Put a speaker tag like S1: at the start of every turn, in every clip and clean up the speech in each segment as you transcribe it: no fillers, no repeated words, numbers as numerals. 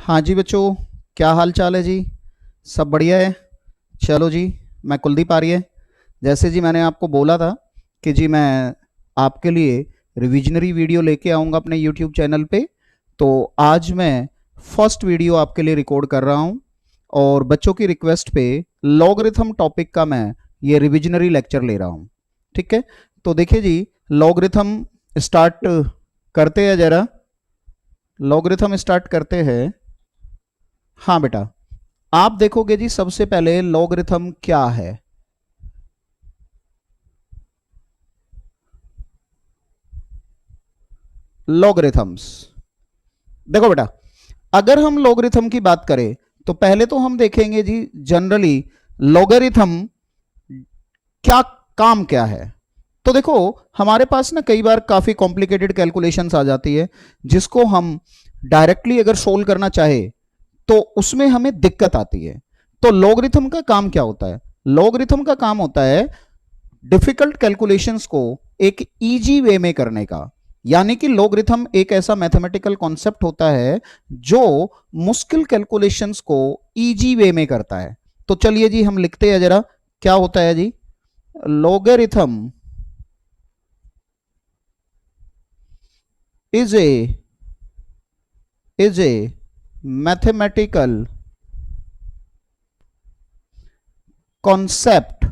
S1: हाँ जी बच्चों, क्या हाल चाल है जी। सब बढ़िया है। चलो जी, मैं कुलदीप आर्य। जैसे जी मैंने आपको बोला था कि जी मैं आपके लिए रिविजनरी वीडियो लेके आऊँगा अपने यूट्यूब चैनल पे। तो आज मैं फर्स्ट वीडियो आपके लिए रिकॉर्ड कर रहा हूँ और बच्चों की रिक्वेस्ट पे लॉगरिथम टॉपिक का मैं ये रिविजनरी लेक्चर ले रहा हूँ। ठीक है, तो देखिए जी, लॉगरिथम स्टार्ट करते हैं जरा। लॉगरिथम स्टार्ट करते हैं। हाँ बेटा, आप देखोगे जी सबसे पहले लॉगरिथम क्या है। लॉगरिथम्स, देखो बेटा, अगर हम लॉगरिथम की बात करें तो पहले तो हम देखेंगे जी जनरली लॉगरिथम क्या काम क्या है। तो देखो, हमारे पास ना कई बार काफी कॉम्प्लिकेटेड कैलकुलेशंस आ जाती है जिसको हम डायरेक्टली अगर सोल्व करना चाहे तो उसमें हमें दिक्कत आती है। तो लॉगरिथम का काम क्या होता है? लॉगरिथम का काम होता है डिफिकल्ट कैलकुलेशंस को एक इजी वे में करने का। यानी कि लॉगरिथम एक ऐसा मैथमेटिकल कॉन्सेप्ट होता है जो मुश्किल कैलकुलेशंस को इजी वे में करता है। तो चलिए जी हम लिखते हैं जरा, क्या होता है जी। Logarithm is a mathematical concept,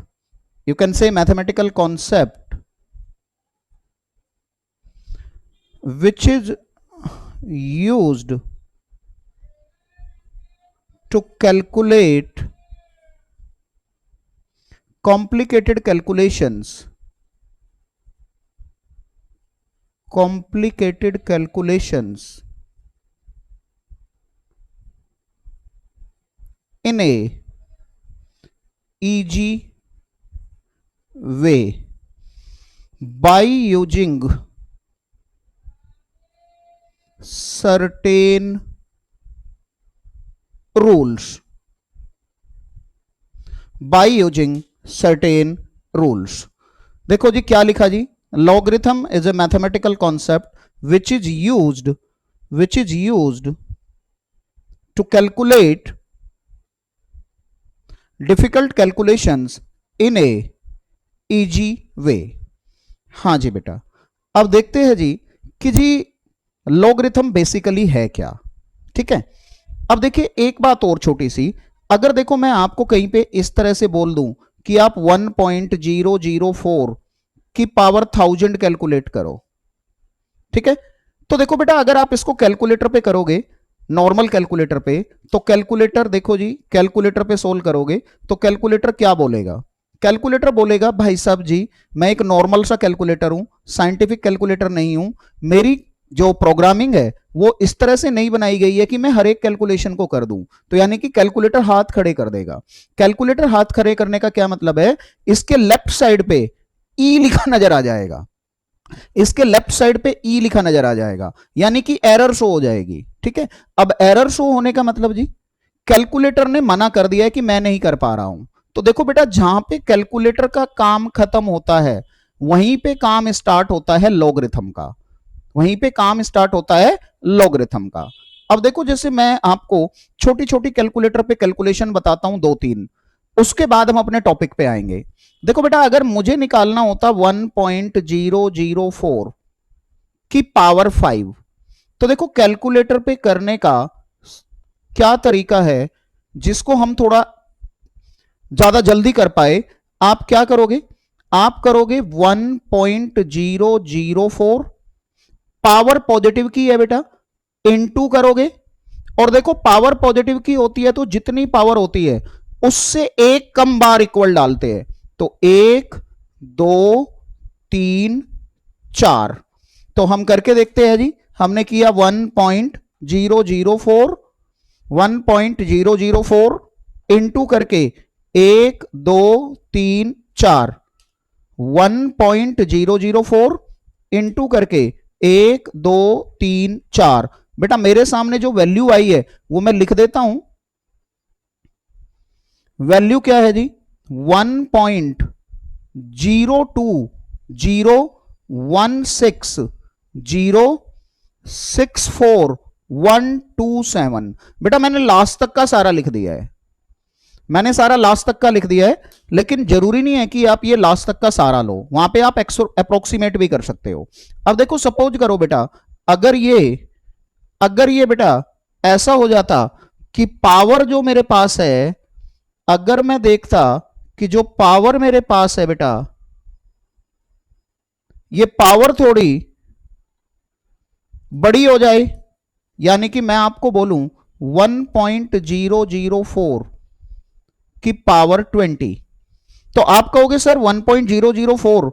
S1: you can say mathematical concept which is used to calculate complicated calculations in a easy way by using certain rules, by using certain rules। देखो जी क्या लिखा जी, logarithm is a mathematical concept which is used to calculate difficult calculations in a easy way। हाँ जी बेटा, अब देखते हैं जी कि जी लॉगरिथम बेसिकली है क्या। ठीक है, अब देखिए एक बात और छोटी सी, अगर देखो मैं आपको कहीं पे इस तरह से बोल दूं कि आप 1.004 की पावर 1000 कैलकुलेट करो। ठीक है, तो देखो बेटा, अगर आप इसको कैलकुलेटर पे करोगे, नॉर्मल कैलकुलेटर पे, तो कैलकुलेटर देखो जी, कैलकुलेटर पे सोल्व करोगे तो कैलकुलेटर क्या बोलेगा? कैलकुलेटर बोलेगा भाई साहब जी मैं एक नॉर्मल सा कैलकुलेटर हूं, साइंटिफिक कैलकुलेटर नहीं हूं। मेरी जो प्रोग्रामिंग है वो इस तरह से नहीं बनाई गई है कि मैं हर एक कैलकुलेशन को कर दूं। तो यानी कि कैलकुलेटर हाथ खड़े कर देगा। कैलकुलेटर हाथ खड़े करने का क्या मतलब है? इसके लेफ्ट साइड पे ई लिखा नजर आ जाएगा, इसके लेफ्ट साइड पे ई लिखा नजर आ जाएगा, यानी कि एरर शो हो जाएगी। ठीक है, अब एरर शो होने का मतलब जी कैलकुलेटर ने मना कर दिया है कि मैं नहीं कर पा रहा हूं। तो देखो बेटा, जहां पे कैलकुलेटर का काम खत्म होता है वहीं पे काम स्टार्ट होता है लॉगरिथम का, वहीं पे काम स्टार्ट होता है लॉगरिथम का। अब देखो, जैसे मैं आपको छोटी छोटी कैलकुलेटर पे कैलकुलेशन बताता हूं, 2-3, उसके बाद हम अपने टॉपिक पे आएंगे। देखो बेटा, अगर मुझे निकालना होता 1.004 की पावर 5, तो देखो कैलकुलेटर पे करने का क्या तरीका है जिसको हम थोड़ा ज्यादा जल्दी कर पाए। आप क्या करोगे? आप करोगे 1.004, पावर पॉजिटिव की है बेटा, इनटू करोगे। और देखो पावर पॉजिटिव की होती है तो जितनी पावर होती है उससे एक कम बार इक्वल डालते हैं। तो 1, 2, 3, 4। तो हम करके देखते हैं जी, हमने किया 1.004, 1.004 इंटू करके 1, 2, 3, 4, 1.004 इंटू करके 1, 2, 3, 4। बेटा मेरे सामने जो वैल्यू आई है वो मैं लिख देता हूं। वैल्यू क्या है जी? 1.02016 064 127। बेटा मैंने लास्ट तक का सारा लिख दिया है, मैंने सारा लास्ट तक का लिख दिया है, लेकिन जरूरी नहीं है कि आप ये लास्ट तक का सारा लो, वहां पे आप अप्रोक्सीमेट भी कर सकते हो। अब देखो सपोज करो बेटा, अगर ये बेटा ऐसा हो जाता कि पावर जो मेरे पास है, अगर मैं देखता कि जो पावर मेरे पास है बेटा, ये पावर थोड़ी बड़ी हो जाए, यानी कि मैं आपको बोलूं 1.004 की पावर 20, तो आप कहोगे सर 1.004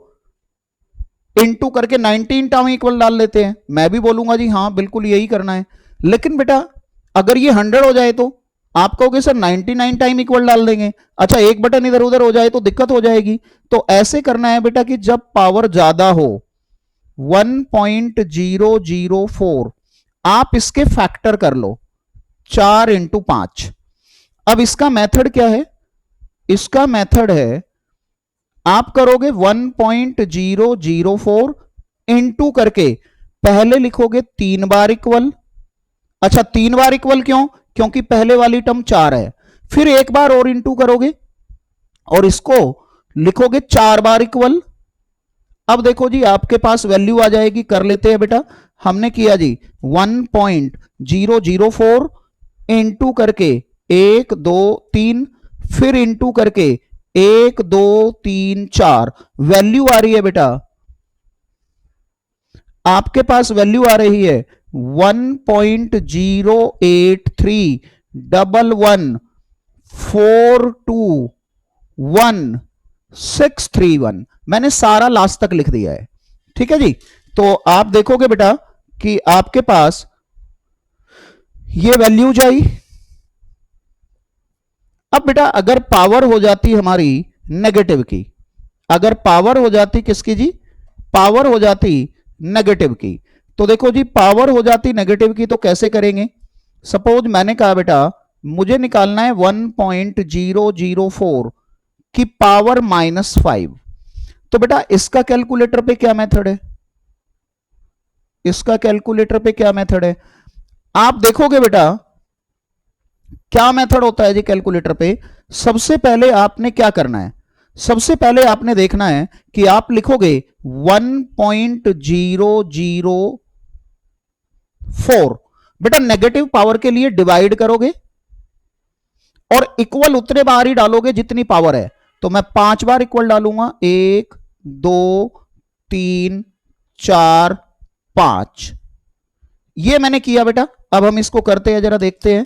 S1: इंटू करके 19 टाइम इक्वल डाल लेते हैं, मैं भी बोलूंगा जी हाँ बिल्कुल यही करना है। लेकिन बेटा अगर ये 100 हो जाए तो आप कहोगे सर 99 टाइम इक्वल डाल देंगे, अच्छा एक बटन इधर उधर हो जाए तो दिक्कत हो जाएगी। तो ऐसे करना है बेटा कि जब पावर ज्यादा हो 1.004, आप इसके फैक्टर कर लो 4 इंटू 5। अब इसका मेथड क्या है, इसका मेथड है आप करोगे 1.004 इंटू करके पहले लिखोगे 3 बार इक्वल, अच्छा 3 बार इक्वल क्यों, क्योंकि पहले वाली टर्म 4 है, फिर एक बार और इंटू करोगे और इसको लिखोगे 4 बार इक्वल। अब देखो जी आपके पास वैल्यू आ जाएगी, कर लेते हैं बेटा, हमने किया जी 1.004 इंटू करके 1 2 3, फिर इंटू करके 1 2 3 4, वैल्यू आ रही है बेटा, आपके पास वैल्यू आ रही है 1.08311421631। मैंने सारा लास्ट तक लिख दिया है, ठीक है जी। तो आप देखोगे बेटा कि आपके पास ये वैल्यूज आई। अब बेटा अगर पावर हो जाती हमारी नेगेटिव की, अगर पावर हो जाती किसकी जी, पावर हो जाती नेगेटिव की, तो देखो जी पावर हो जाती नेगेटिव की तो कैसे करेंगे। सपोज मैंने कहा बेटा मुझे निकालना है 1.004 की पावर -5, तो बेटा इसका कैलकुलेटर पे क्या मेथड है, इसका कैलकुलेटर पे क्या मेथड है, आप देखोगे बेटा क्या मेथड होता है जी कैलकुलेटर पे। सबसे पहले आपने क्या करना है, सबसे पहले आपने देखना है कि आप लिखोगे 1.004, बेटा नेगेटिव पावर के लिए डिवाइड करोगे और इक्वल उतने बार ही डालोगे जितनी पावर है। तो मैं 5 बार इक्वल डालूंगा, 1 2 3 4 5, ये मैंने किया बेटा। अब हम इसको करते हैं, जरा देखते हैं,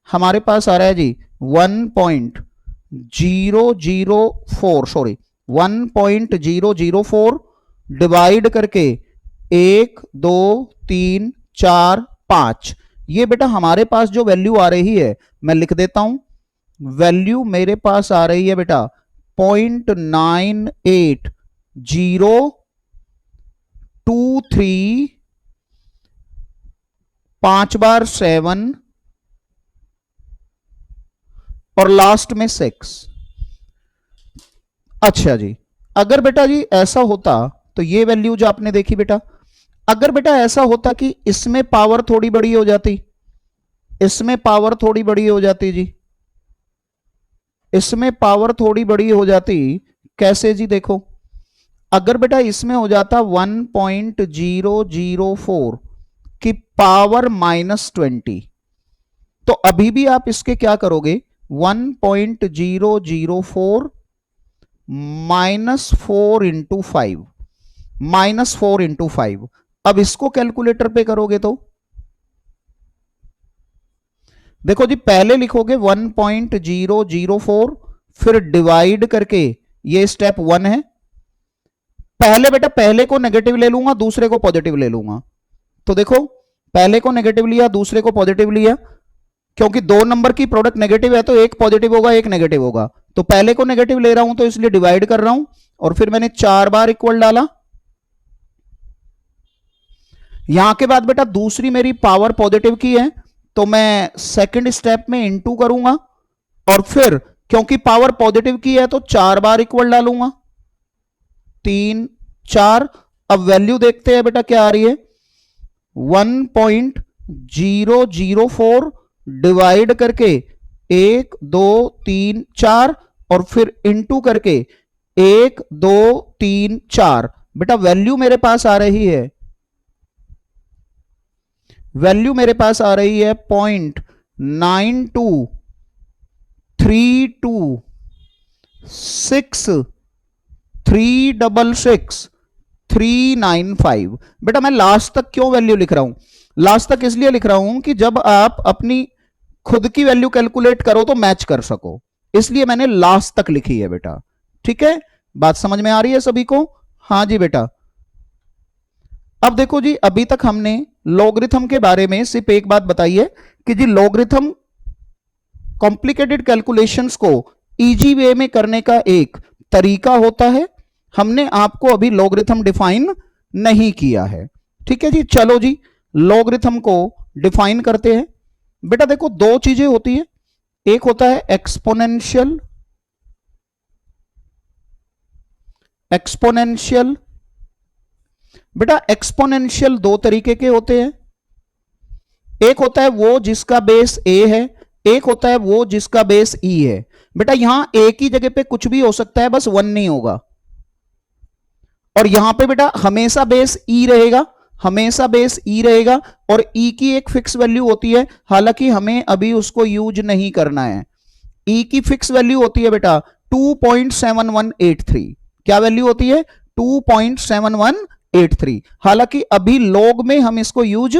S1: हमारे पास आ रहा है जी 1.004 डिवाइड करके 1 2 3 4 5, ये बेटा हमारे पास जो वैल्यू आ रही है मैं लिख देता हूं, वैल्यू मेरे पास आ रही है बेटा 0.9823, 5 बार 7 और लास्ट में 6। अच्छा जी अगर बेटा जी ऐसा होता तो ये वैल्यू जो आपने देखी बेटा, अगर बेटा ऐसा होता कि इसमें पावर थोड़ी बड़ी हो जाती, इसमें पावर थोड़ी बड़ी हो जाती जी, इसमें पावर थोड़ी बड़ी हो जाती, कैसे जी, देखो अगर बेटा इसमें हो जाता 1.004 की पावर -20, तो अभी भी आप इसके क्या करोगे 1.004 -4 इंटू 5, -4 इंटू 5। अब इसको कैलकुलेटर पे करोगे तो देखो जी पहले लिखोगे 1.004 फिर डिवाइड करके, ये स्टेप 1 है, पहले बेटा पहले को नेगेटिव ले लूंगा दूसरे को पॉजिटिव ले लूंगा, तो देखो पहले को नेगेटिव लिया दूसरे को पॉजिटिव लिया, क्योंकि 2 नंबर की प्रोडक्ट नेगेटिव है तो एक पॉजिटिव होगा एक नेगेटिव होगा, तो पहले को नेगेटिव ले रहा हूं तो इसलिए डिवाइड कर रहा हूं और फिर मैंने 4 बार इक्वल डाला। यहां के बाद बेटा दूसरी मेरी पावर पॉजिटिव की है तो मैं सेकंड स्टेप में इनटू करूंगा और फिर क्योंकि पावर पॉजिटिव की है तो 4 बार इक्वल डालूंगा, 3 4। अब वैल्यू देखते हैं बेटा क्या आ रही है, 004 डिवाइड करके 1 2 3 4 और फिर इनटू करके 1 2 3 4। बेटा वैल्यू मेरे पास आ रही है, वैल्यू मेरे पास आ रही है 0.92326366 बेटा मैं लास्ट तक क्यों वैल्यू लिख रहा हूं? लास्ट तक इसलिए लिख रहा हूं कि जब आप अपनी खुद की वैल्यू कैलकुलेट करो तो मैच कर सको, इसलिए मैंने लास्ट तक लिखी है बेटा। ठीक है, बात समझ में आ रही है सभी को? हाँ जी बेटा। अब देखो जी, अभी तक हमने लॉगरिथम के बारे में सिर्फ एक बात बताई है कि जी लॉगरिथम कॉम्प्लिकेटेड कैलकुलेशंस को इजी वे में करने का एक तरीका होता है। हमने आपको अभी लॉगरिथम डिफाइन नहीं किया है। ठीक है जी, चलो जी लॉगरिथम को डिफाइन करते हैं। बेटा देखो दो चीजें होती है, एक होता है एक्सपोनेंशियल, एक्सपोनेंशियल। बेटा एक्सपोनेंशियल दो तरीके के होते हैं, एक होता है वो जिसका बेस ए है, एक होता है वो जिसका बेस ई है। बेटा यहां ए की जगह पे कुछ भी हो सकता है, बस 1 नहीं होगा। और यहां पे बेटा हमेशा बेस ई रहेगा, हमेशा बेस ई रहेगा और ई की एक फिक्स वैल्यू होती है, हालांकि हमें अभी उसको यूज नहीं करना है। ई की फिक्स वैल्यू होती है बेटा 2.7183। क्या वैल्यू होती है? 2.7183। हालांकि अभी लॉग में हम इसको यूज,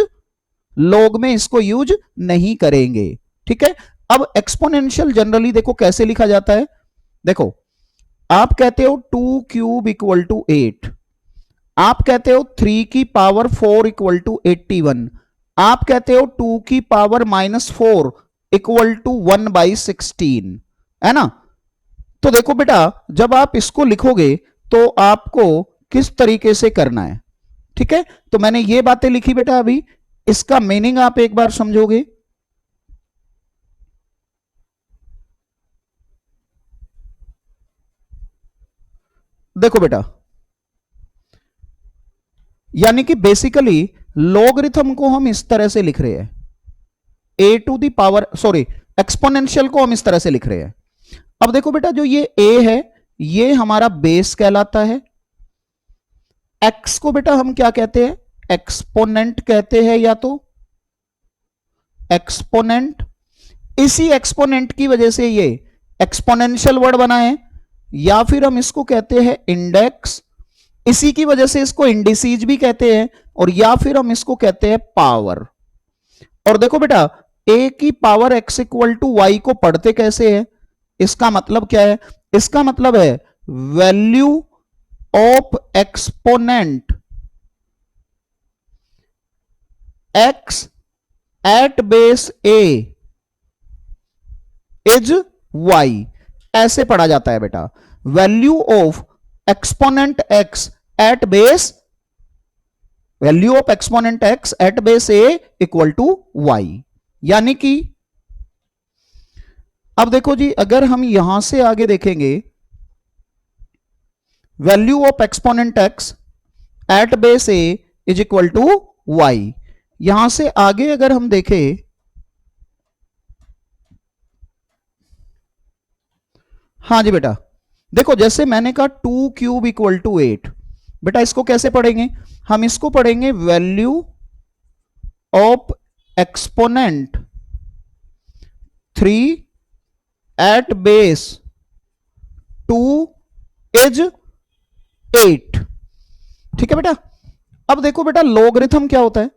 S1: लॉग में इसको यूज नहीं करेंगे। ठीक है, अब एक्सपोनेंशियल जनरली देखो कैसे लिखा जाता है। देखो आप कहते हो 2 क्यूब इक्वल टू 8, आप कहते हो 3 की पावर 4 इक्वल टू 81, आप कहते हो 2 की पावर -4 इक्वल टू 1/16, है ना? तो देखो बेटा जब आप इसको लिखोगे तो आपको किस तरीके से करना है। ठीक है, तो मैंने ये बातें लिखी बेटा, अभी इसका मीनिंग आप एक बार समझोगे। देखो बेटा यानी कि बेसिकली लॉगरिथम को हम इस तरह से लिख रहे हैं, a to the power, sorry exponential को हम इस तरह से लिख रहे हैं। अब देखो बेटा जो ये ए है ये हमारा बेस कहलाता है, एक्स को बेटा हम क्या कहते हैं? एक्सपोनेंट कहते हैं, या तो एक्सपोनेंट। इसी एक्सपोनेंट की वजह से ये एक्सपोनेंशियल वर्ड बना है, या फिर हम इसको कहते हैं इंडेक्स, इसी की वजह से इसको इंडिसीज भी कहते हैं, और या फिर हम इसको कहते हैं पावर। और देखो बेटा ए की power X equal to Y को पढ़ते कैसे है? इसका मतलब क्या है? इसका मतलब है value of exponent X at base A is Y, ऐसे पढ़ा जाता है बेटा। Value of exponent X at base, value of exponent X at base A equal to Y. यानी कि अब देखो जी अगर हम यहां से आगे देखेंगे, value of exponent X at base A is equal to Y, यहां से आगे अगर हम देखें, हाँ जी बेटा देखो जैसे मैंने कहा 2 क्यूब इक्वल टू 8, बेटा इसको कैसे पढ़ेंगे? हम इसको पढ़ेंगे value of exponent 3 at base 2 is 8। ठीक है बेटा, अब देखो बेटा लॉगरिथम क्या होता है।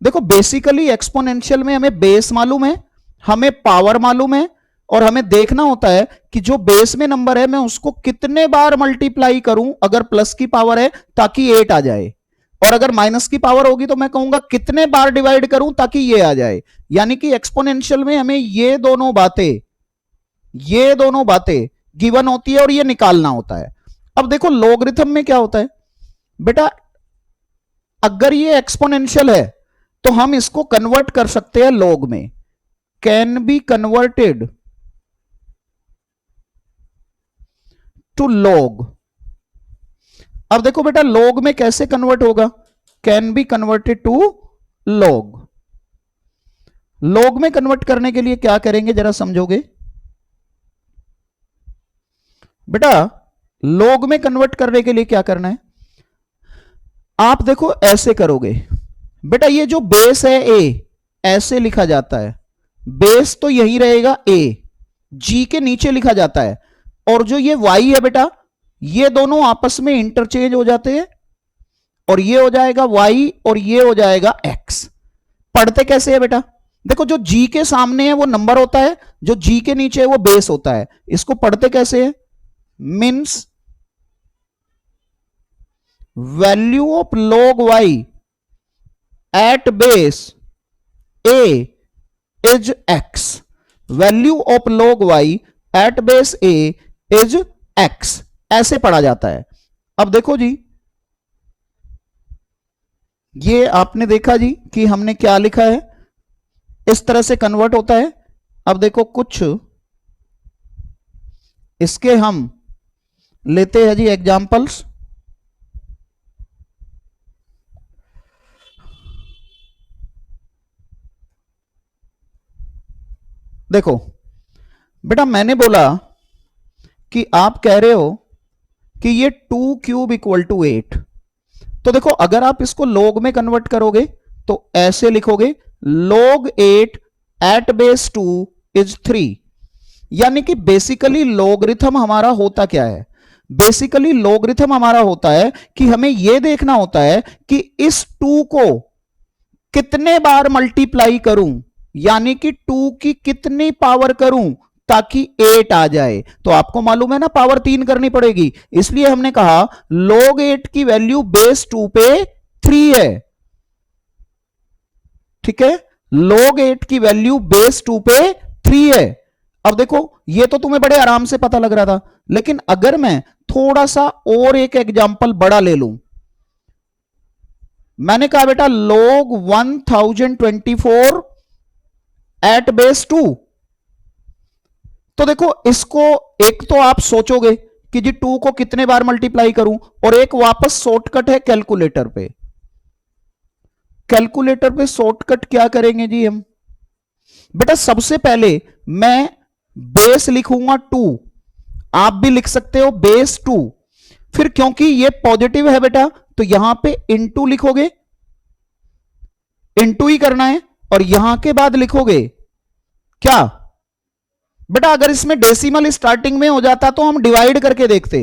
S1: देखो बेसिकली एक्सपोनेंशियल में हमें बेस मालूम है, हमें पावर मालूम है, और हमें देखना होता है कि जो बेस में नंबर है मैं उसको कितने बार मल्टीप्लाई करूं अगर प्लस की पावर है ताकि 8 आ जाए, और अगर माइनस की पावर होगी तो मैं कहूंगा कितने बार डिवाइड करूं ताकि ये आ जाए। यानी कि एक्सपोनेंशियल में हमें ये दोनों बातें गिवन होती है और ये निकालना होता है। अब देखो लॉगरिथम में क्या होता है बेटा, अगर ये एक्सपोनेंशियल है तो हम इसको कन्वर्ट कर सकते हैं लॉग में, can be converted to log. अब देखो बेटा लॉग में कैसे कन्वर्ट होगा? Can be converted to log. Log में कन्वर्ट करने के लिए क्या करेंगे जरा समझोगे बेटा? लॉग में कन्वर्ट करने के लिए क्या करना है? आप देखो ऐसे करोगे बेटा, ये जो बेस है ए, ऐसे लिखा जाता है, बेस तो यही रहेगा ए, जी के नीचे लिखा जाता है, और जो ये वाई है बेटा, ये दोनों आपस में इंटरचेंज हो जाते हैं, और ये हो जाएगा वाई और ये हो जाएगा एक्स। पढ़ते कैसे है बेटा? देखो, जो जी के सामने है वो नंबर होता है, जो जी के नीचे है वो बेस होता है। इसको पढ़ते कैसे है? Means value of log Y at base A is X. Value of log Y at base A is X, ऐसे पढ़ा जाता है। अब देखो जी, ये आपने देखा जी कि हमने क्या लिखा है, इस तरह से कन्वर्ट होता है। अब देखो कुछ इसके हम लेते हैं जी एग्जांपल्स। देखो बेटा, मैंने बोला कि आप कह रहे हो कि ये 2 क्यूब इक्वल टू 8। तो देखो, अगर आप इसको लॉग में कन्वर्ट करोगे तो ऐसे लिखोगे, log 8 एट बेस 2 इज 3। यानी कि बेसिकली लॉगरिथम हमारा होता क्या है? बेसिकली लॉगरिथम हमारा होता है कि हमें यह देखना होता है कि इस 2 को कितने बार मल्टीप्लाई करूं, यानी कि 2 की कितनी पावर करूं ताकि 8 आ जाए। तो आपको मालूम है ना, पावर 3 करनी पड़ेगी, इसलिए हमने कहा log 8 की वैल्यू बेस 2 पे 3 है। ठीक है, log 8 की वैल्यू बेस 2 पे 3 है। अब देखो, ये तो तुम्हें बड़े आराम से पता लग रहा था, लेकिन अगर मैं थोड़ा सा और एक एग्जांपल बड़ा ले लूं, मैंने कहा बेटा log 1024 एट बेस 2। तो देखो, इसको एक तो आप सोचोगे कि जी 2 को कितने बार मल्टीप्लाई करूं, और एक वापस शॉर्टकट है कैलकुलेटर पे। कैलकुलेटर पे शॉर्टकट क्या करेंगे जी हम? बेटा सबसे पहले मैं बेस लिखूंगा 2, आप भी लिख सकते हो बेस 2। फिर क्योंकि ये पॉजिटिव है बेटा, तो यहां पे इनटू लिखोगे, इनटू ही करना है, और यहां के बाद लिखोगे क्या बेटा? अगर इसमें डेसिमल स्टार्टिंग में हो जाता तो हम डिवाइड करके देखते,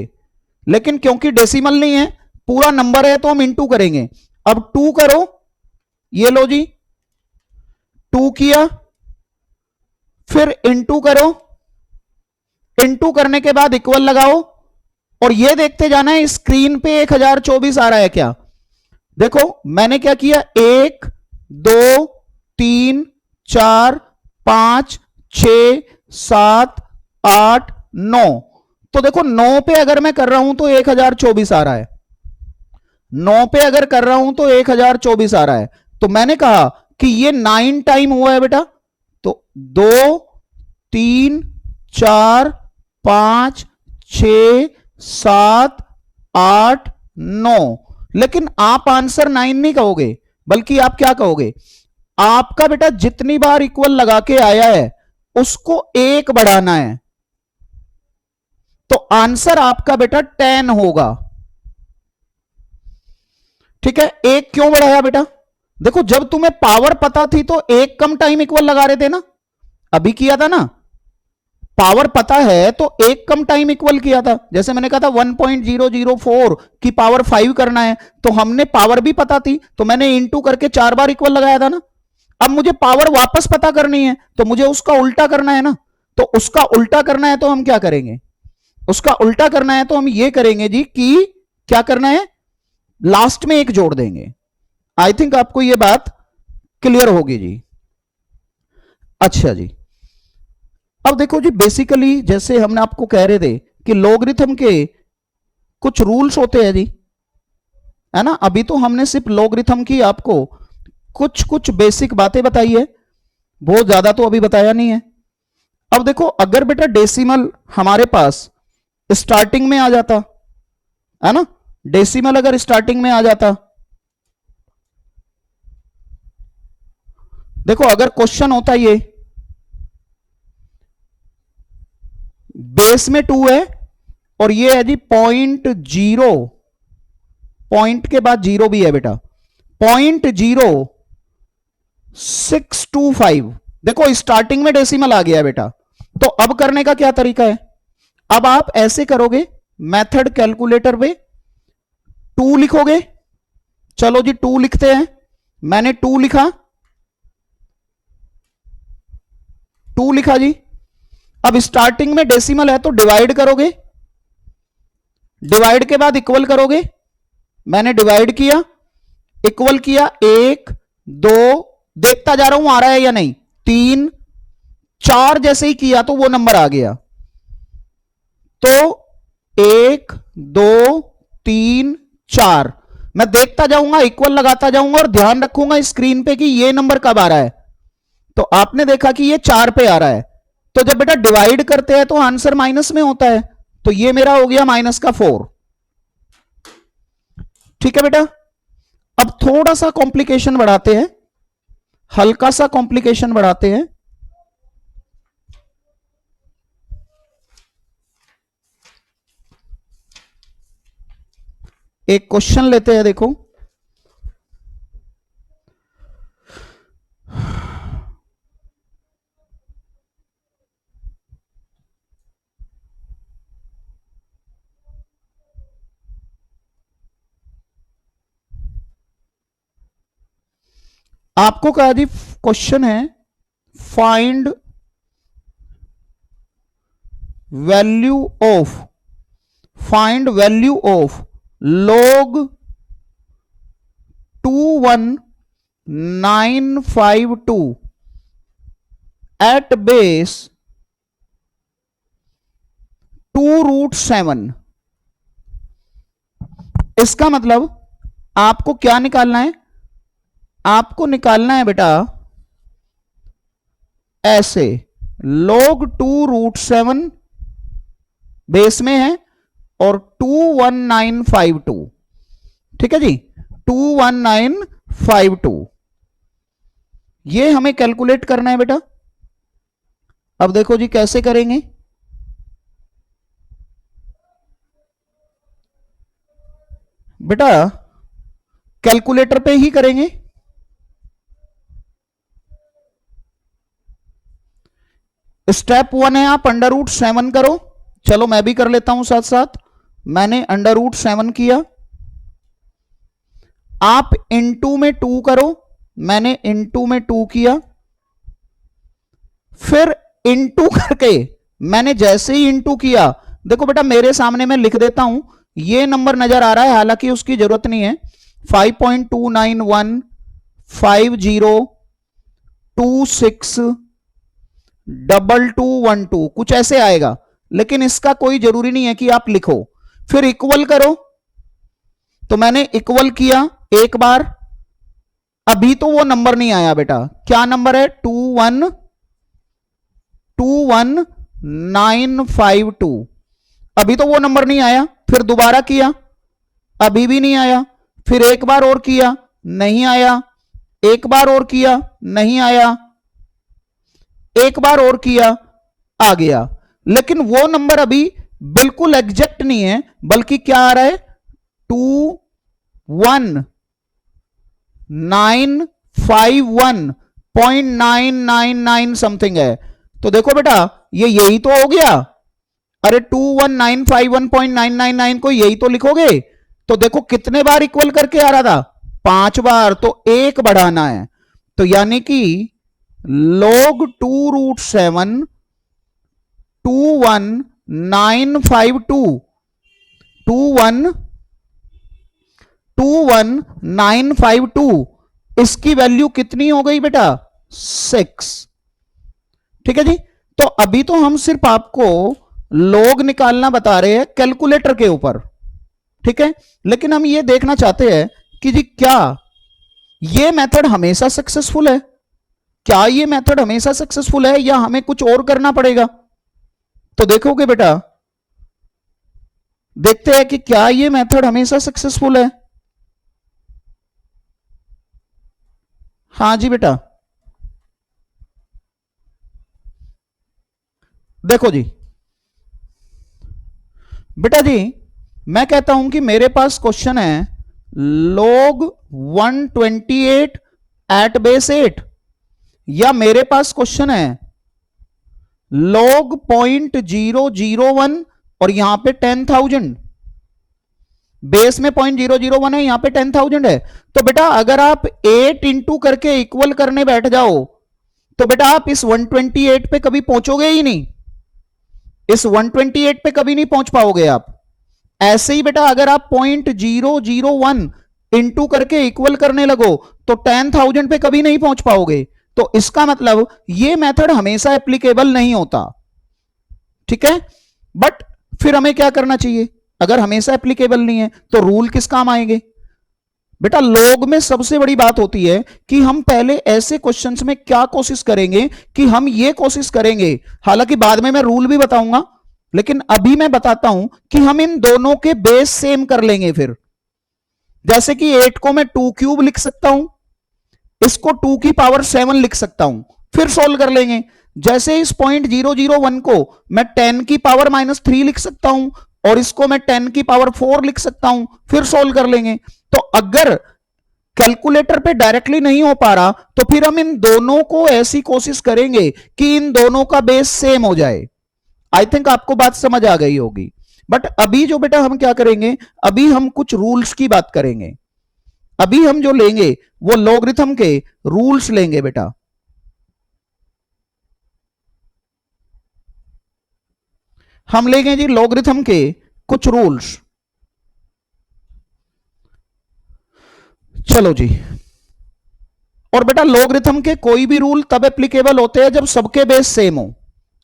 S1: लेकिन क्योंकि डेसिमल नहीं है, पूरा नंबर है, तो हम इनटू करेंगे। अब 2 करो, ये लो जी 2 किया, फिर इनटू करो, इनटू करने के बाद इक्वल लगाओ, और ये देखते जाना है स्क्रीन पे 1024 आ रहा है क्या। देखो मैंने क्या किया, 1 2 3 4 5 6 7 8 9। तो देखो 9 पे अगर मैं कर रहा हूं तो 1024 आ रहा है, 9 पे अगर कर रहा हूं तो 1024 आ रहा है। तो मैंने कहा कि ये 9 टाइम हुआ है बेटा, तो 2 3 4 5 6 7 8 9। लेकिन आप आंसर 9 नहीं कहोगे, बल्कि आप क्या कहोगे? आपका बेटा जितनी बार इक्वल लगा के आया है उसको 1 बढ़ाना है, तो आंसर आपका बेटा 10 होगा। ठीक है, 1 क्यों बढ़ाया बेटा? देखो, जब तुम्हें पावर पता थी तो 1 कम टाइम इक्वल लगा रहे थे ना, अभी किया था ना। पावर पता है तो 1 कम टाइम इक्वल किया था। जैसे मैंने कहा था 1.004 की पावर 5 करना है, तो हमने पावर भी पता थी, तो मैंने इंटू करके 4 बार इक्वल लगाया था ना। अब मुझे पावर वापस पता करनी है, तो मुझे उसका उल्टा करना है ना। तो उसका उल्टा करना है तो हम क्या करेंगे? उसका उल्टा करना है तो हम ये करेंगे जी कि क्या करना है, लास्ट में 1 जोड़ देंगे। आई थिंक आपको ये बात क्लियर होगी जी। अच्छा जी, अब देखो जी, बेसिकली जैसे हमने आपको कह रहे थे कि लॉगरिथम के कुछ रूल्स होते हैं जी, है ना। अभी तो हमने सिर्फ लॉगरिथम की आपको कुछ कुछ बेसिक बातें बताई है, बहुत ज्यादा तो अभी बताया नहीं है। अब देखो, अगर बेटा डेसिमल हमारे पास स्टार्टिंग में आ जाता, है ना, डेसिमल अगर स्टार्टिंग में आ जाता देखो अगर क्वेश्चन होता ये बेस में 2 है और ये है जी 0.0, पॉइंट के बाद जीरो भी है बेटा, 0.0625, देखो स्टार्टिंग में डेसिमल आ गया है बेटा। तो अब करने का क्या तरीका है, अब आप ऐसे करोगे मेथड कैलकुलेटर पे 2 लिखोगे, चलो जी 2 लिखते हैं, मैंने 2 लिखा, 2 लिखा जी। अब स्टार्टिंग में डेसिमल है तो डिवाइड करोगे, डिवाइड के बाद इक्वल करोगे, मैंने डिवाइड किया, इक्वल किया, 1 2, देखता जा रहा हूं आ रहा है या नहीं, 3 4 जैसे ही किया तो वो नंबर आ गया। तो 1 2 3 4 मैं देखता जाऊंगा, इक्वल लगाता जाऊंगा और ध्यान रखूंगा स्क्रीन पे कि ये नंबर कब आ रहा है। तो आपने देखा कि ये 4 पे आ रहा है, तो जब बेटा डिवाइड करते हैं तो आंसर माइनस में होता है, तो ये मेरा हो गया माइनस का 4। ठीक है बेटा, अब थोड़ा सा कॉम्प्लिकेशन बढ़ाते हैं, हल्का सा कॉम्प्लिकेशन बढ़ाते हैं। एक क्वेश्चन लेते हैं, देखो आपको कहा जी क्वेश्चन है find value of, find value of log 21952 at base 2√7। इसका मतलब आपको क्या निकालना है, आपको निकालना है बेटा ऐसे, log 2√7 बेस में है और 21952, ठीक है जी, 21952 ये हमें कैलकुलेट करना है बेटा। अब देखो जी कैसे करेंगे, बेटा कैलकुलेटर पे ही करेंगे। स्टेप 1 है आप √7 करो, चलो मैं भी कर लेता हूं साथ साथ, मैंने √7 किया, आप इनटू में 2 करो, मैंने इनटू में 2 किया, फिर इनटू करके मैंने जैसे ही इनटू किया, देखो बेटा मेरे सामने मैं लिख देता हूं, ये नंबर नजर आ रहा है, हालांकि उसकी जरूरत नहीं है, 5.29150262212 कुछ ऐसे आएगा, लेकिन इसका कोई जरूरी नहीं है कि आप लिखो। फिर इक्वल करो, तो मैंने इक्वल किया एक बार, अभी तो वो नंबर नहीं आया बेटा, क्या नंबर है, 21952, अभी तो वो नंबर नहीं आया। फिर दोबारा किया, अभी भी नहीं आया, फिर एक बार और किया, नहीं आया, एक बार और किया, नहीं आया, एक बार और किया, आ गया, लेकिन वो नंबर अभी बिल्कुल एग्जैक्ट नहीं है, बल्कि क्या आ रहा है, 21951.999 समथिंग है। तो देखो बेटा ये यही तो हो गया, अरे 21951.999 को यही तो लिखोगे, तो देखो कितने बार इक्वल करके आ रहा था, 5 बार, तो एक बढ़ाना है, तो यानी कि log 2√7 21952 21952 इसकी वैल्यू कितनी हो गई बेटा, 6। ठीक है जी, तो अभी तो हम सिर्फ आपको लॉग निकालना बता रहे हैं कैलकुलेटर के ऊपर, ठीक है, लेकिन हम ये देखना चाहते हैं कि जी क्या ये मेथड हमेशा सक्सेसफुल है, क्या ये मेथड हमेशा सक्सेसफुल है या हमें कुछ और करना पड़ेगा। तो देखोगे बेटा, देखते हैं कि क्या ये मेथड हमेशा सक्सेसफुल है। हाँ जी बेटा, देखो जी बेटा जी, मैं कहता हूं कि मेरे पास क्वेश्चन है log 128 एट बेस 8, या मेरे पास क्वेश्चन है log 0.001 और यहां पे 10,000, बेस में 0.001 है, यहां पे 10,000 है। तो बेटा अगर आप 8 इंटू करके इक्वल करने बैठ जाओ तो बेटा आप इस 128 पे कभी पहुंचोगे ही नहीं, इस 128 पे कभी नहीं पहुंच पाओगे आप। ऐसे ही बेटा अगर आप 0.001 इंटू करके इक्वल करने लगो तो 10,000 पे कभी नहीं पहुंच पाओगे। तो इसका मतलब ये मेथड हमेशा एप्लीकेबल नहीं होता, ठीक है। बट फिर हमें क्या करना चाहिए, अगर हमेशा एप्लीकेबल नहीं है तो रूल किस काम आएंगे बेटा। लॉग में सबसे बड़ी बात होती है कि हम पहले ऐसे क्वेश्चंस में क्या कोशिश करेंगे कि हम ये कोशिश करेंगे, हालांकि बाद में मैं रूल भी बताऊंगा, लेकिन अभी मैं बताता हूं कि हम इन दोनों के बेस सेम कर लेंगे। फिर जैसे कि 8 को मैं 2 क्यूब लिख सकता हूं, इसको 2 की पावर 7 लिख सकता हूं, फिर सोल्व कर लेंगे। जैसे इस 0.001 को मैं 10 की पावर -3 लिख सकता हूं और इसको मैं 10 की पावर 4 लिख सकता हूं, फिर सोल्व कर लेंगे। तो अगर कैलकुलेटर पे डायरेक्टली नहीं हो पा रहा तो फिर हम इन दोनों को ऐसी कोशिश करेंगे कि इन दोनों का बेस सेम हो जाए। आई थिंक आपको बात समझ आ गई होगी। बट अभी जो बेटा हम क्या करेंगे, अभी हम कुछ रूल्स की बात करेंगे। अभी हम जो लेंगे वो लॉगरिथम के रूल्स लेंगे बेटा। हम लेंगे जी लॉगरिथम के कुछ रूल्स। चलो जी, और बेटा लॉगरिथम के कोई भी रूल तब एप्लीकेबल होते हैं जब सबके बेस सेम हो,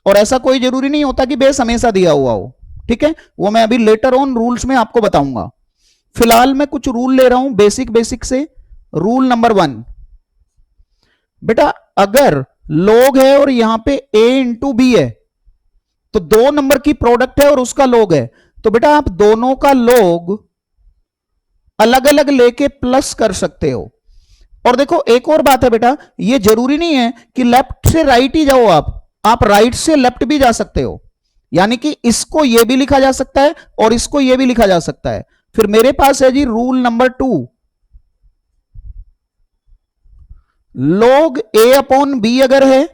S1: और ऐसा कोई जरूरी नहीं होता कि बेस हमेशा दिया हुआ हो, ठीक है। वो मैं अभी लेटर ऑन रूल्स में आपको बताऊंगा। फिलहाल मैं कुछ रूल ले रहा हूं बेसिक बेसिक से। रूल नंबर 1 बेटा, अगर लॉग है और यहां पे a इंटू बी है तो दो नंबर की प्रोडक्ट है और उसका लॉग है, तो बेटा आप दोनों का लॉग अलग अलग लेके प्लस कर सकते हो। और देखो एक और बात है बेटा, ये जरूरी नहीं है कि लेफ्ट से राइट ही जाओ, आप राइट से लेफ्ट भी जा सकते हो। यानी कि इसको ये भी लिखा जा सकता है और इसको ये भी लिखा जा सकता है। फिर मेरे पास है जी rule number 2, log a upon b अगर है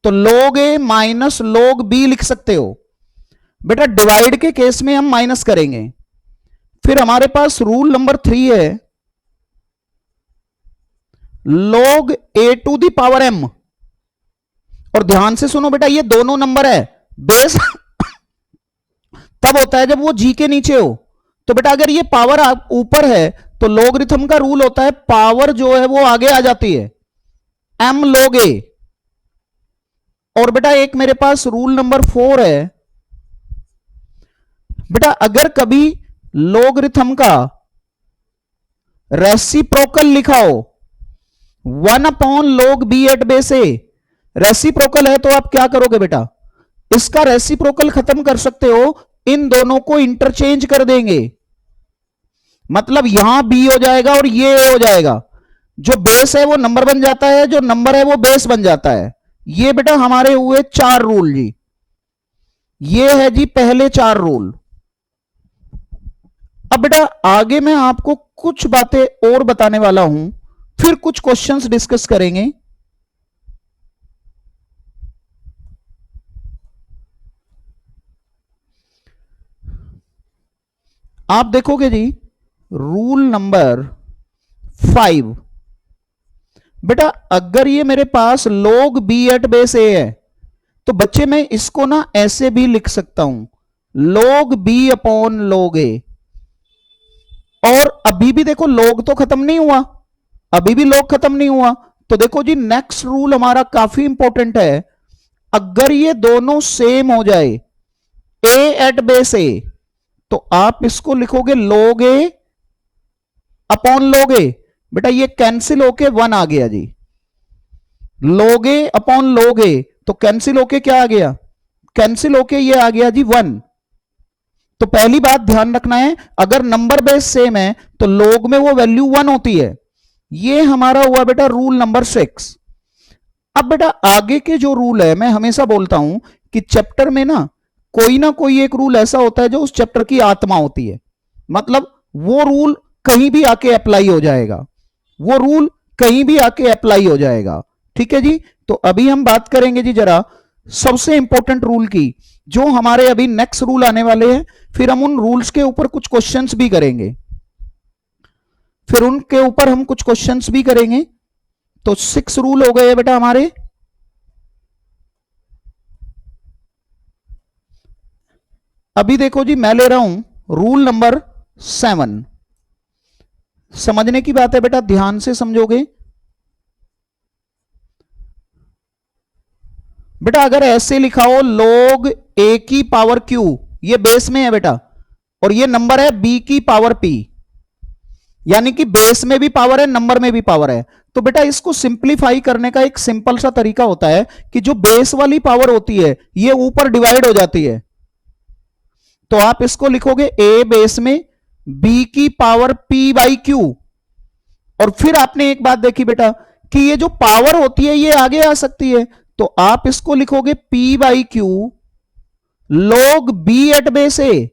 S1: तो log a minus log b लिख सकते हो। बेटा डिवाइड के केस में हम माइनस करेंगे। फिर हमारे पास रूल नंबर 3 है log a to the power m। और ध्यान से सुनो बेटा, ये दोनों नंबर है, बेस तब होता है जब वो जी के नीचे हो। तो बेटा अगर ये पावर ऊपर है तो लॉगरिथम का रूल होता है पावर जो है वो आगे आ जाती है, m log a। और बेटा एक मेरे पास रूल नंबर 4 है बेटा, अगर कभी लॉगरिथम का रेसिप्रोकल लिखा हो 1 upon log b at base a, reciprocal है तो आप क्या करोगे बेटा, इसका रेसिप्रोकल खत्म कर सकते हो, इन दोनों को इंटरचेंज कर देंगे। मतलब यहां b हो जाएगा और ये a हो जाएगा। जो बेस है वो नंबर बन जाता है, जो नंबर है वो बेस बन जाता है। ये बेटा हमारे हुए 4 रूल जी। ये है जी पहले 4 रूल। अब बेटा आगे मैं आपको कुछ बातें और बताने वाला हूं, फिर कुछ क्वेश्चंस डिस्कस करेंगे। आप देखोगे जी रूल नंबर 5 बेटा, अगर ये मेरे पास log b at base a है तो बच्चे मैं इसको ना ऐसे भी लिख सकता हूं log b upon log a। और अभी भी देखो log तो खत्म नहीं हुआ, अभी भी log खत्म नहीं हुआ। तो देखो जी नेक्स्ट रूल हमारा काफी इंपॉर्टेंट है, अगर ये दोनों सेम हो जाए a एट बेस a तो आप इसको लिखोगे log a upon log a। बेटा ये कैंसिल होके 1 आ गया जी, log a upon log a, तो कैंसिल होके क्या आ गया, कैंसिल होके ये आ गया जी 1। तो पहली बात ध्यान रखना है, अगर नंबर बेस सेम है तो log में वो वैल्यू 1 होती है। ये हमारा हुआ बेटा रूल नंबर 6। अब बेटा आगे के जो रूल है, मैं हमेशा बोलता हूं कि चैप्टर में ना कोई एक रूल ऐसा होता है जो उस चैप्टर की आत्मा होती है, मतलब वो रूल कहीं भी आके अप्लाई हो जाएगा, वो रूल कहीं भी आके अप्लाई हो जाएगा। ठीक है जी। तो अभी हम बात करेंगे जी जरा सबसे इंपॉर्टेंट रूल की, जो हमारे अभी नेक्स्ट रूल आने वाले हैं, फिर हम उन रूल्स के ऊपर कुछ क्वेश्चंस भी करेंगे, फिर उनके ऊपर हम कुछ क्वेश्चंस भी करेंगे। तो 6 रूल हो गए बेटा हमारे। अभी देखो जी, मैं ले रहा हूं रूल नंबर 7। समझने की बात है बेटा, ध्यान से समझोगे बेटा। अगर ऐसे लिखा हो log a की पावर q, ये बेस में है बेटा, और ये नंबर है b की पावर p, यानी कि बेस में भी पावर है, नंबर में भी पावर है। तो बेटा इसको सिंपलीफाई करने का एक सिंपल सा तरीका होता है कि जो बेस वाली पावर होती है ये ऊपर डिवाइड हो जाती है। तो आप इसको लिखोगे a बेस में b की पावर p बाई क्यू। और फिर आपने एक बात देखी बेटा कि ये जो पावर होती है ये आगे आ सकती है, तो आप इसको लिखोगे p by Q log b at base a।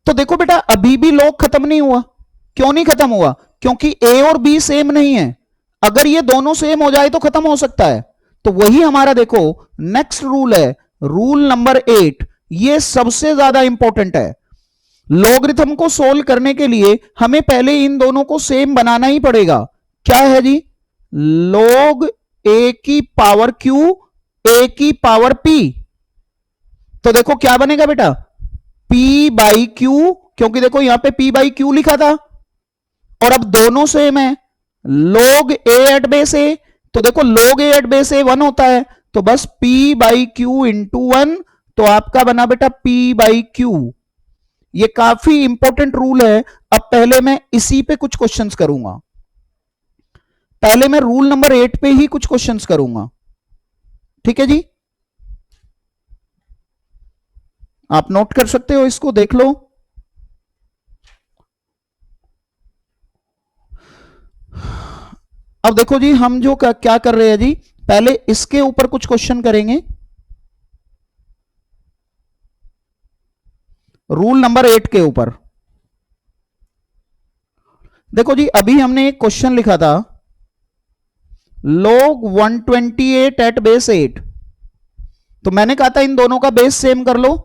S1: तो देखो बेटा अभी भी log खत्म नहीं हुआ। क्यों नहीं खत्म हुआ? क्योंकि a और b सेम नहीं है। अगर ये दोनों सेम हो जाए तो खत्म हो सकता है। तो वही हमारा देखो नेक्स्ट रूल है, रूल नंबर 8। ये सबसे ज्यादा इंपॉर्टेंट है। लॉगरिथम को सोल्व करने के लिए हमें पहले इन दोनों को सेम बनाना ही पड़ेगा। क्या है जी? log a की पावर q a की पावर p। तो देखो क्या बनेगा बेटा, p बाई क्यू, क्योंकि देखो यहां पे p बाई क्यू लिखा था और अब दोनों सेम है। log a at base a, तो देखो log a at base a 1 होता है, तो बस p बाई क्यू इंटू 1। तो आपका बना बेटा p बाई क्यू। ये काफी इंपॉर्टेंट रूल है। अब पहले मैं इसी पे कुछ क्वेश्चंस करूंगा, पहले मैं रूल नंबर 8 पे ही कुछ क्वेश्चंस करूंगा। ठीक है जी, आप नोट कर सकते हो, इसको देख लो। अब देखो जी हम जो क्या कर रहे हैं जी, पहले इसके ऊपर कुछ क्वेश्चन करेंगे रूल नंबर 8 के ऊपर। देखो जी अभी हमने एक क्वेश्चन लिखा था log 128 एट बेस 8। तो मैंने कहा था इन दोनों का बेस सेम कर लो।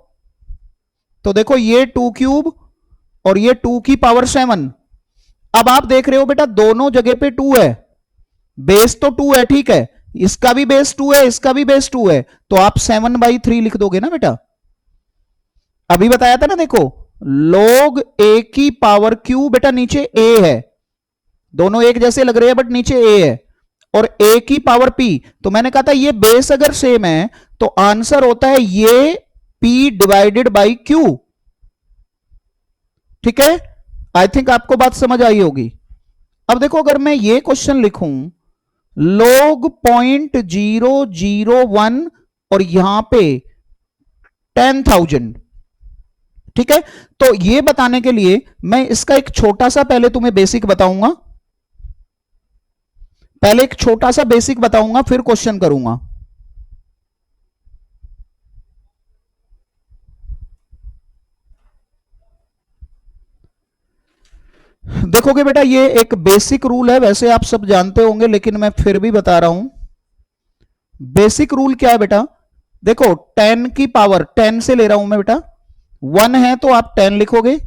S1: तो देखो ये 2 क्यूब और ये 2 की पावर 7। अब आप देख रहे हो बेटा दोनों जगह पे 2 है, बेस तो 2 है, ठीक है, इसका भी बेस 2 है, इसका भी बेस 2 है, तो आप 7/3 लिख दोगे ना बेटा। अभी बताया था ना, देखो log a की पावर q, बेटा नीचे a है, दोनों एक जैसे लग रहे हैं बट नीचे a है, और a की पावर p। तो मैंने कहा था ये बेस अगर सेम है तो आंसर होता है ये p डिवाइडेड बाई q। ठीक है, आई थिंक आपको बात समझ आई होगी। अब देखो अगर मैं ये क्वेश्चन लिखूं log 0.001 और यहां पे 10,000, ठीक है, तो ये बताने के लिए मैं इसका एक छोटा सा पहले तुम्हें बेसिक बताऊंगा, पहले एक छोटा सा बेसिक बताऊंगा फिर क्वेश्चन करूंगा। देखोगे बेटा ये एक बेसिक रूल है, वैसे आप सब जानते होंगे लेकिन मैं फिर भी बता रहा हूं। बेसिक रूल क्या है बेटा, देखो 10 की पावर 10 से ले रहा हूं मैं बेटा, 1 है तो आप 10 लिखोगे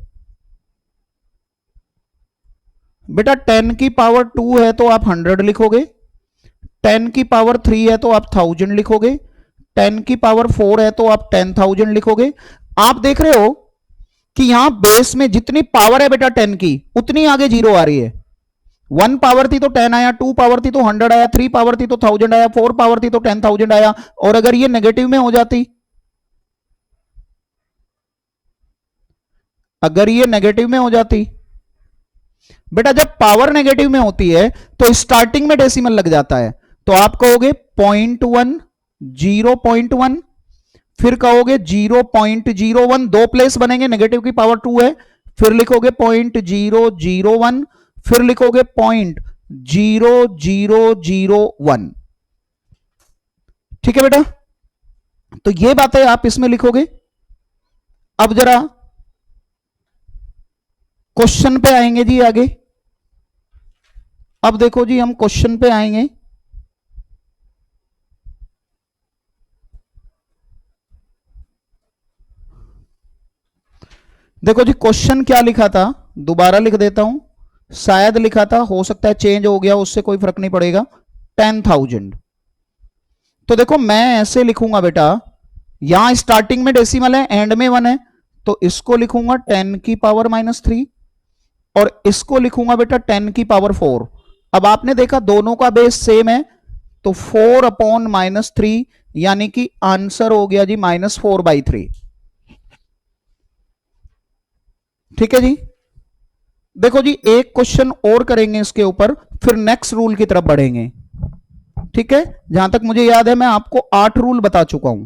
S1: बेटा, 10 की पावर 2 है तो आप 100 लिखोगे, 10 की पावर 3 है तो आप 1000 लिखोगे, 10 की पावर 4 है तो आप 10,000 लिखोगे। आप देख रहे हो कि यहां बेस में जितनी पावर है बेटा 10 की उतनी आगे जीरो आ रही है। 1 पावर थी तो 10 आया, 2 पावर थी तो 100 आया, 3 पावर थी तो 1000 आया, 4 पावर थी तो 10,000 आया। और अगर ये नेगेटिव में हो जाती, अगर ये नेगेटिव में हो जाती बेटा, जब पावर नेगेटिव में होती है तो स्टार्टिंग में डेसिमल लग जाता है, तो आप कहोगे 0.1, 0.1, फिर कहोगे 0.01, दो प्लेस बनेंगे, नेगेटिव की पावर 2 है, फिर लिखोगे 0.001, फिर लिखोगे 0.0001। ठीक है बेटा, तो ये बातें आप इसमें लिखोगे। अब जरा क्वेश्चन पे आएंगे जी आगे। अब देखो जी हम क्वेश्चन पे आएंगे। देखो जी क्वेश्चन क्या लिखा था, दोबारा लिख देता हूं, शायद लिखा था, हो सकता है चेंज हो गया, उससे कोई फर्क नहीं पड़ेगा। 10,000। तो देखो मैं ऐसे लिखूंगा बेटा, यहां स्टार्टिंग में डेसिमल है, एंड में 1 है, तो इसको लिखूंगा 10 की पावर -3 और इसको लिखूंगा बेटा 10 की पावर 4। अब आपने देखा दोनों का बेस सेम है, तो 4/-3 यानी कि आंसर हो गया जी -4/3। ठीक है जी। देखो जी एक क्वेश्चन और करेंगे इसके ऊपर, फिर नेक्स्ट रूल की तरफ बढ़ेंगे। ठीक है, जहां तक मुझे याद है मैं आपको 8 रूल बता चुका हूं।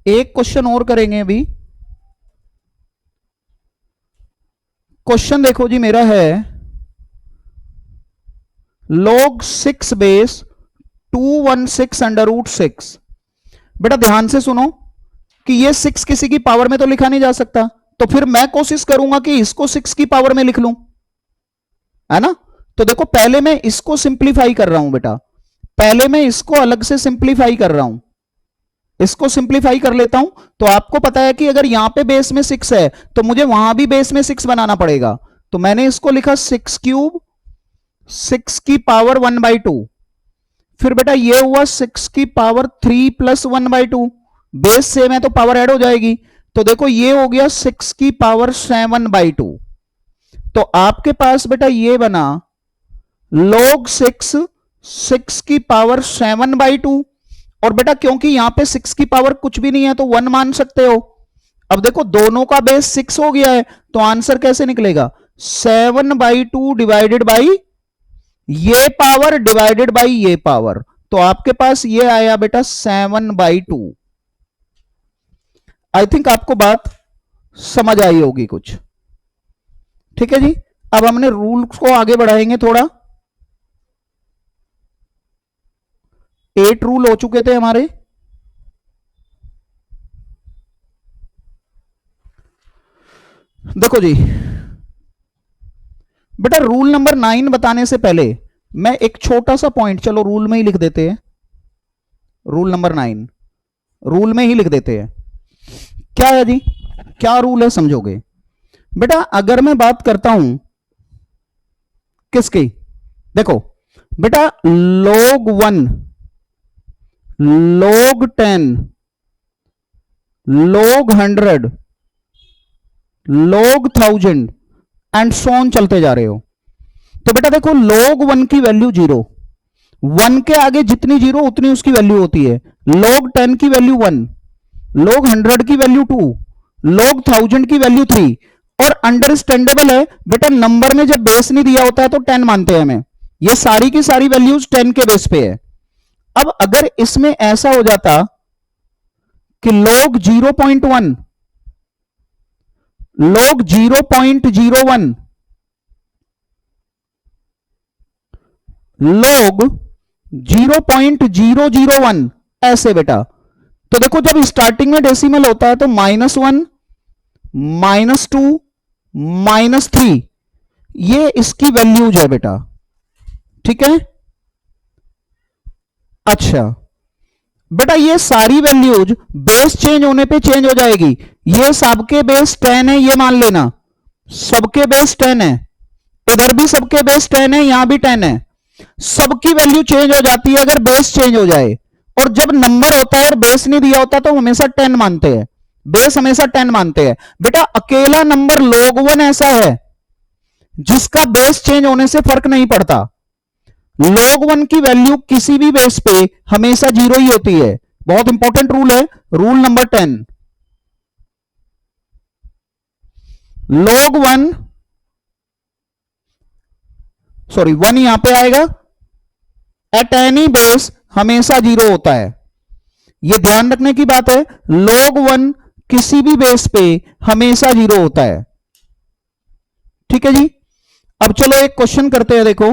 S1: एक क्वेश्चन और करेंगे अभी। क्वेश्चन देखो जी मेरा है log 6 बेस 216 √6। बेटा ध्यान से सुनो कि ये 6 किसी की पावर में तो लिखा नहीं जा सकता, तो फिर मैं कोशिश करूंगा कि इसको 6 की पावर में लिख लूं, है ना। तो देखो पहले मैं इसको सिंप्लीफाई कर रहा हूं बेटा, पहले मैं इसको अलग से सिंप्लीफाई कर रहा हूं, इसको सिंप्लीफाई कर लेता हूं। तो आपको पता है कि अगर यहां पे बेस में 6 है तो मुझे वहां भी बेस में 6 बनाना पड़ेगा, तो मैंने इसको लिखा 6³ 6 की पावर 1/2। फिर बेटा ये हुआ 6 की पावर 3 + 1/2, बेस सेम है तो पावर ऐड हो जाएगी, तो देखो ये हो गया 6 की पावर 7/2। तो आपके पास बेटा ये बना log 6 की पावर 7/2। और बेटा क्योंकि यहां पे 6 की पावर कुछ भी नहीं है तो 1 मान सकते हो। अब देखो दोनों का बेस 6 हो गया है, तो आंसर कैसे निकलेगा, 7/2 डिवाइडेड बाई ये पावर डिवाइडेड बाई ये पावर, तो आपके पास ये आया बेटा 7/2। आई थिंक आपको बात समझ आई होगी कुछ। ठीक है जी, अब हमने रूल्स को आगे बढ़ाएंगे थोड़ा। 8 रूल हो चुके थे हमारे। देखो जी बेटा रूल नंबर 9 बताने से पहले मैं एक छोटा सा पॉइंट, चलो रूल में ही लिख देते हैं, रूल नंबर 9 रूल में ही लिख देते हैं। क्या है जी, क्या रूल है समझोगे बेटा। अगर मैं बात करता हूं किसकी, देखो बेटा log 1 log 10 log 100 log 1000 and so on चलते जा रहे हो, तो बेटा देखो log 1 की वैल्यू 0, 1 के आगे जितनी 0 उतनी उसकी वैल्यू होती है। log 10 की वैल्यू 1, log 100 की वैल्यू 2, log 1000 की वैल्यू 3। और अंडरस्टैंडेबल है बेटा, नंबर में जब बेस नहीं दिया होता है तो 10 मानते हैं हमें, ये सारी की सारी वैल्यूज 10 के बेस पे है। अब अगर इसमें ऐसा हो जाता कि log 0.1 log 0.01 log 0.001 ऐसे बेटा, तो देखो जब स्टार्टिंग में डेसिमल होता है तो -1 -2 -3 ये इसकी वैल्यूज है बेटा। ठीक है, अच्छा बेटा ये सारी वैल्यूज बेस चेंज होने पे चेंज हो जाएगी। ये सबके बेस 10 है, ये मान लेना सबके बेस 10 है, इधर भी सबके बेस 10 है, यहां भी 10 है, सबकी वैल्यू चेंज हो जाती है अगर बेस चेंज हो जाए। और जब नंबर होता है और बेस नहीं दिया होता तो हमेशा 10 मानते हैं, बेस हमेशा 10 मानते हैं। बेटा अकेला नंबर log 1 ऐसा है जिसका बेस चेंज होने से फर्क नहीं पड़ता। log 1 की वैल्यू किसी भी बेस पे हमेशा 0 ही होती है, बहुत इंपॉर्टेंट रूल है, रूल नंबर 10। log 1 सॉरी 1 यहां पे आएगा, एट एनी बेस हमेशा 0 होता है, यह ध्यान रखने की बात है। log 1 किसी भी बेस पे हमेशा 0 होता है। ठीक है जी, अब चलो एक क्वेश्चन करते हैं, देखो।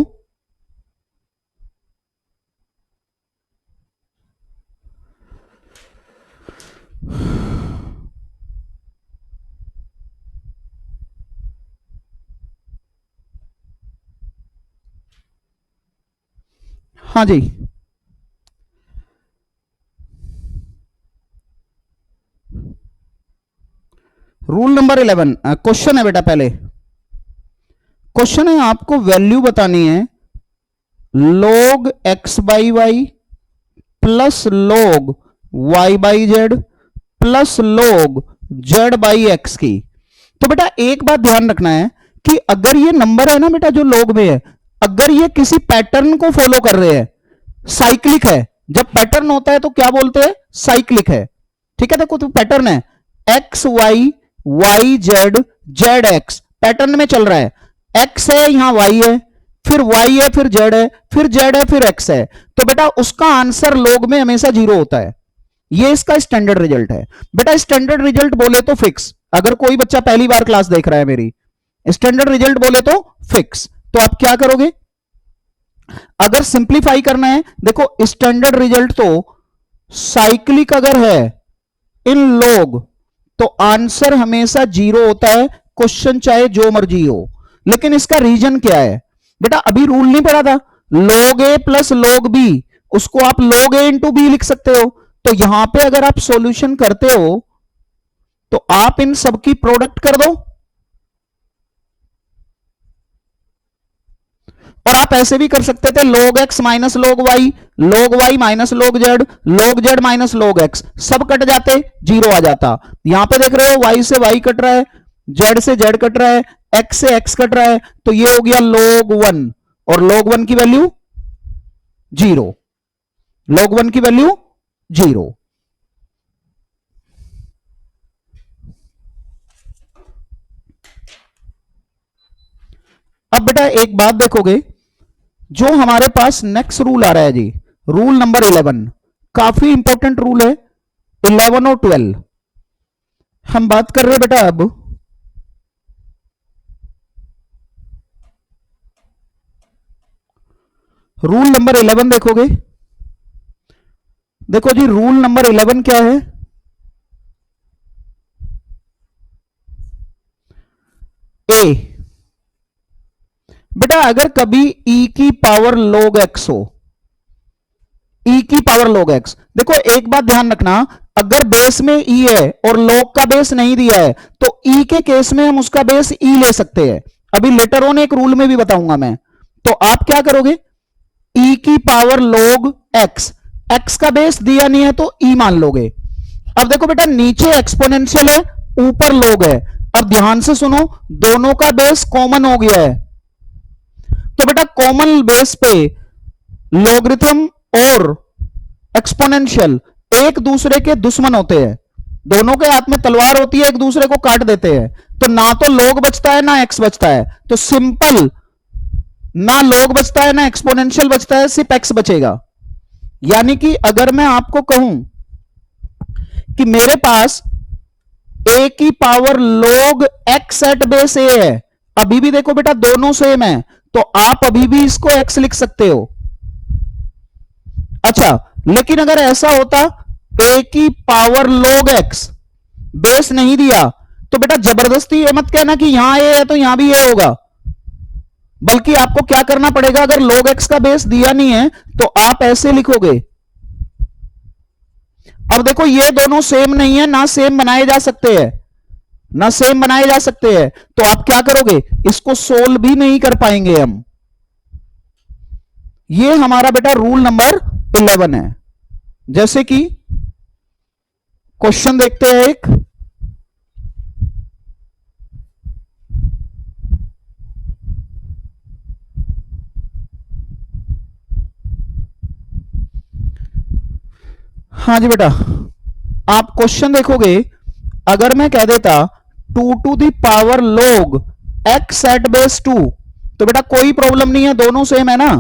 S1: हाँ जी, रूल नंबर 11 क्वेश्चन है बेटा। पहले क्वेश्चन है, आपको वैल्यू बतानी है log x by Y plus log y by Z plus log z by X की। तो बेटा एक बात ध्यान रखना है कि अगर ये नंबर है ना बेटा जो log में है, अगर ये किसी पैटर्न को फॉलो कर रहे हैं, साइक्लिक है, जब पैटर्न होता है तो क्या बोलते हैं, साइक्लिक है। ठीक है, देखो तो पैटर्न है x Y Y Z Z X, pattern में चल रहा है। एक्स है, यहां वाई है, फिर वाई है, फिर जेड है, फिर जेड है, फिर एक्स है। तो बेटा उसका आंसर log में हमेशा 0 होता है। ये इसका स्टैंडर्ड रिजल्ट है बेटा। स्टैंडर्ड रिजल्ट बोले तो फिक्स, अगर कोई बच्चा पहली बार क्लास देख रहा है मेरी, स्टैंडर्ड रिजल्ट बोले तो फिक्स। तो आप क्या करोगे, अगर सिंप्लीफाई करना है, देखो स्टैंडर्ड रिजल्ट तो साइक्लिक अगर है इन log तो आंसर हमेशा 0 होता है, क्वेश्चन चाहे जो मर्जी हो। लेकिन इसका रीजन क्या है बेटा, अभी रूल नहीं पढ़ा था, log a plus log b, उसको आप log a इंटू बी लिख सकते हो। तो यहां पे अगर आप सॉल्यूशन करते हो तो आप इन सबकी प्रोडक्ट कर दो, और आप ऐसे भी कर सकते थे log x minus log y minus log z minus log x, सब कट जाते, 0 आ जाता। यहां पे देख रहे हो y से y कट रहा है, z से z कट रहा है, x से x कट रहा है, तो ये हो गया log 1, और log 1 की वैल्यू 0, log 1 की वैल्यू 0। अब बेटा एक बात देखोगे, जो हमारे पास नेक्स्ट रूल आ रहा है जी, रूल नंबर 11, काफी इंपॉर्टेंट रूल है। 11 और 12 हम बात कर रहे हैं बेटा। अब रूल नंबर 11 देखोगे, देखो जी रूल नंबर 11 क्या है, ए बेटा अगर कभी e की पावर log x हो, e की पावर log x, देखो एक बात ध्यान रखना, अगर बेस में e है और log का बेस नहीं दिया है तो e के केस में हम उसका बेस e ले सकते हैं। अभी लेटर ऑन एक रूल में भी बताऊंगा मैं। तो आप क्या करोगे, e की पावर log x, x का बेस दिया नहीं है तो e मान लोगे। अब देखो बेटा नीचे एक्सपोनेंशियल है, ऊपर log है। अब ध्यान से सुनो, दोनों का बेस कॉमन हो गया है, तो बेटा कॉमन बेस पे लॉगरिथम और एक्सपोनेंशियल एक दूसरे के दुश्मन होते हैं, दोनों के हाथ में तलवार होती है, एक दूसरे को काट देते हैं। तो ना तो log बचता है ना x बचता है, तो सिंपल ना log बचता है ना एक्सपोनेंशियल बचता है, सिर्फ x बचेगा। यानी कि अगर मैं आपको कहूं कि मेरे पास a की power log x at base a है, अभी भी देखो बेटा दोनों सेम है, तो आप अभी भी इसको x लिख सकते हो। अच्छा, लेकिन अगर ऐसा होता a की पावर log x, बेस नहीं दिया, तो बेटा जबरदस्ती ये मत कहना कि यहां a है तो यहां भी a होगा, बल्कि आपको क्या करना पड़ेगा, अगर log x का बेस दिया नहीं है तो आप ऐसे लिखोगे। अब देखो ये दोनों सेम नहीं है, ना सेम बनाए जा सकते हैं, ना सेम बनाए जा सकते हैं, तो आप क्या करोगे, इसको सोल्व भी नहीं कर पाएंगे हम। ये हमारा बेटा रूल नंबर 11 है। जैसे कि क्वेश्चन देखते हैं एक, हाँ जी बेटा, आप क्वेश्चन देखोगे, अगर मैं कह देता 2 to the power log x at base 2, तो बेटा कोई प्रॉब्लम नहीं है, दोनों सेम है ना,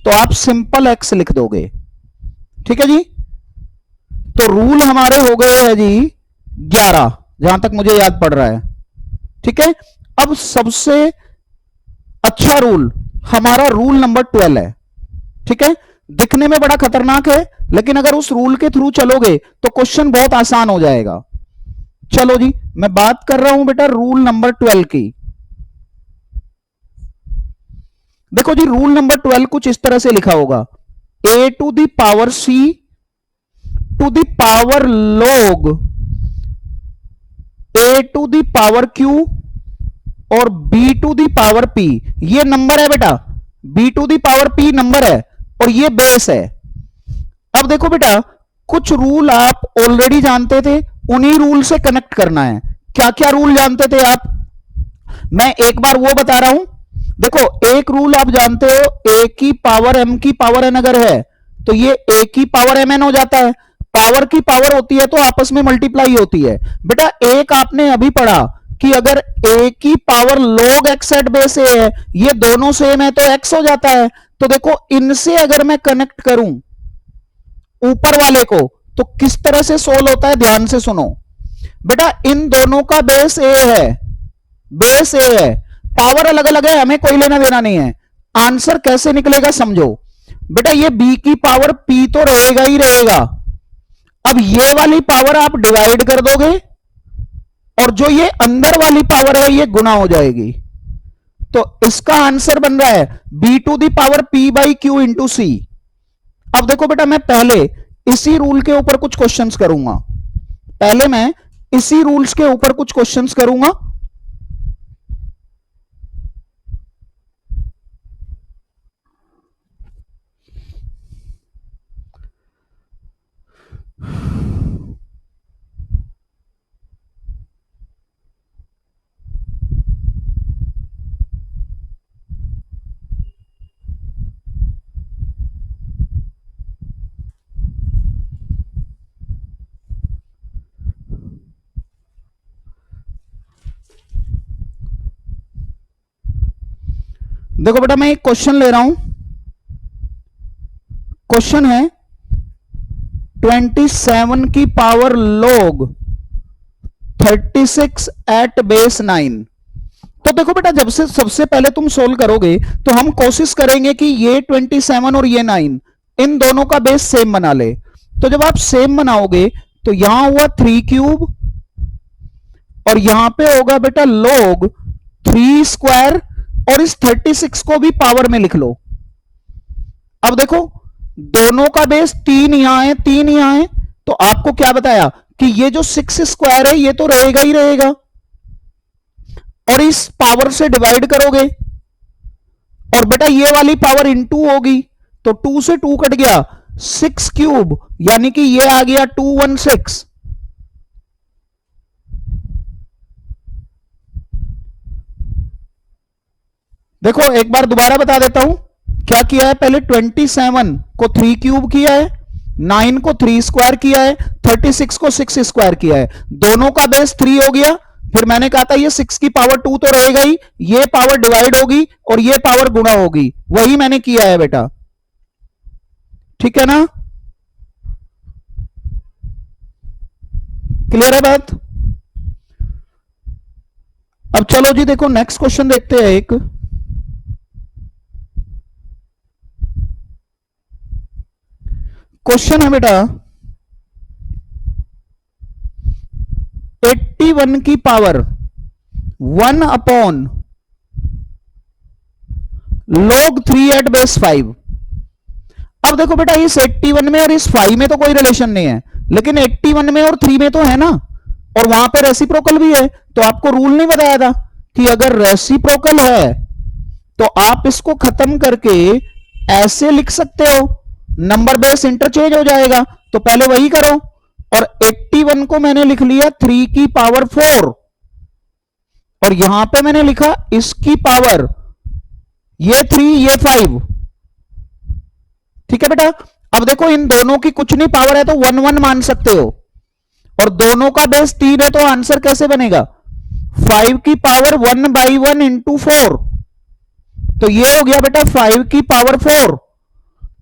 S1: तो आप सिंपल x लिख दोगे। ठीक है जी, तो रूल हमारे हो गए हैं जी 11, जहां तक मुझे याद पड़ रहा है। ठीक है, अब सबसे अच्छा रूल, हमारा रूल नंबर 12 है। ठीक है, दिखने में बड़ा खतरनाक है, लेकिन अगर उस रूल के थ्रू चलोगे तो क्वेश्चन बहुत आसान हो जाएगा। चलो जी, मैं बात कर रहा हूं बेटा रूल नंबर 12 की। देखो जी, रूल नंबर 12 कुछ इस तरह से लिखा होगा, a to the power c to the power log a to the power q और b to the power p, ये नंबर है बेटा, b to the power p number है और ये बेस है। अब देखो बेटा, कुछ रूल आप ऑलरेडी जानते थे, उन्हीं रूल से कनेक्ट करना है। क्या क्या रूल जानते थे आप, मैं एक बार वो बता रहा हूं। देखो, एक रूल आप जानते हो, a की पावर m की पावर n अगर है तो ये a की पावर mn हो जाता है। पावर की पावर होती है तो आपस में मल्टीप्लाई होती है। बेटा एक आपने अभी पढ़ा कि अगर a की power log x at base a है, ये दोनों सेम है तो x हो जाता है। तो देखो, इनसे अगर मैं कनेक्ट करूं ऊपर वाले को तो किस तरह से सोल्व होता है, ध्यान से सुनो बेटा। इन दोनों का बेस a है, बेस a है, पावर अलग अलग है, हमें कोई लेना देना नहीं है। आंसर कैसे निकलेगा समझो बेटा, ये b की पावर p तो रहेगा ही रहेगा। अब ये वाली पावर आप डिवाइड कर दोगे और जो ये अंदर वाली पावर है ये गुना हो जाएगी। तो इसका आंसर बन रहा है b to the power p by q into c. अब देखो बेटा, मैं पहले इसी रूल के ऊपर कुछ क्वेश्चंस करूंगा, पहले मैं इसी रूल्स के ऊपर कुछ क्वेश्चंस करूंगा। देखो बेटा, मैं एक क्वेश्चन ले रहा हूं, क्वेश्चन है 27 की पावर log 36 एट बेस 9। तो देखो बेटा, जब से सबसे पहले तुम सोल्व करोगे तो हम कोशिश करेंगे कि ये 27 और ये 9 इन दोनों का बेस सेम बना ले। तो जब आप सेम बनाओगे तो यहां हुआ 3 क्यूब और यहां पे होगा बेटा log 3 स्क्वायर और इस 36 को भी पावर में लिख लो। अब देखो, दोनों का बेस 3 यहां है, 3 यहां है, तो आपको क्या बताया कि ये जो 6 स्क्वायर है ये तो रहेगा ही रहेगा और इस पावर से डिवाइड करोगे और बेटा ये वाली पावर इनटू होगी तो 2 से 2 कट गया, 6 क्यूब यानी कि ये आ गया 216। देखो एक बार दोबारा बता देता हूं क्या किया है। पहले 27 को 3 क्यूब किया है, 9 को 3 स्क्वायर किया है, 36 को 6 स्क्वायर किया है, दोनों का बेस 3 हो गया। फिर मैंने कहा था ये 6 की पावर 2 तो रहेगा ही, ये पावर डिवाइड होगी और ये पावर गुणा होगी, वही मैंने किया है बेटा। ठीक है ना, क्लियर है बात। अब चलो जी, देखो नेक्स्ट क्वेश्चन देखते हैं। एक क्वेश्चन है बेटा 81 की power 1 upon log 3 at base 5। अब देखो बेटा, इस 81 में और इस 5 में तो कोई रिलेशन नहीं है, लेकिन 81 में और 3 में तो है ना, और वहां पर रेसिप्रोकल भी है। तो आपको रूल नहीं बताया था कि अगर रेसिप्रोकल है तो आप इसको खत्म करके ऐसे लिख सकते हो, नंबर बेस इंटरचेंज हो जाएगा। तो पहले वही करो, और 81 को मैंने लिख लिया 3 की पावर 4 और यहां पे मैंने लिखा इसकी पावर, ये 3 ये 5। ठीक है बेटा, अब देखो इन दोनों की कुछ नहीं पावर है तो 1 1 मान सकते हो, और दोनों का बेस 3 है तो आंसर कैसे बनेगा, 5 की पावर 1 बाई 1 इंटू 4। तो ये हो गया बेटा 5 की पावर 4,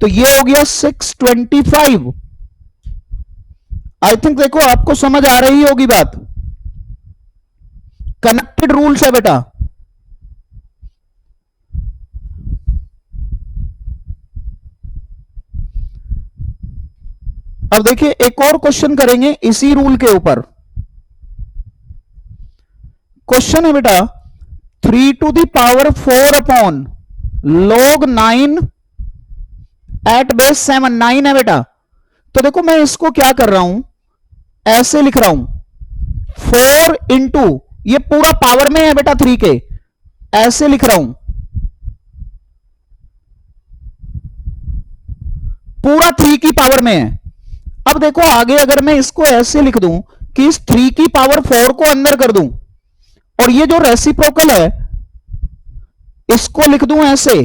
S1: तो ये हो गया 625। आई थिंक देखो आपको समझ आ रही होगी बात, कनेक्टेड रूल्स है बेटा। अब देखिए एक और क्वेश्चन करेंगे इसी रूल के ऊपर। क्वेश्चन है बेटा 3 to the power 4 upon log 9 at base 7, 9 है बेटा। तो देखो मैं इसको क्या कर रहा हूं, ऐसे लिख रहा हूं 4 इंटू, ये पूरा पावर में है बेटा 3 के, ऐसे लिख रहा हूं, पूरा 3 की पावर में है। अब देखो आगे अगर मैं इसको ऐसे लिख दूं कि इस 3 की पावर 4 को अंदर कर दूं और ये जो रेसिप्रोकल है इसको लिख दूं ऐसे,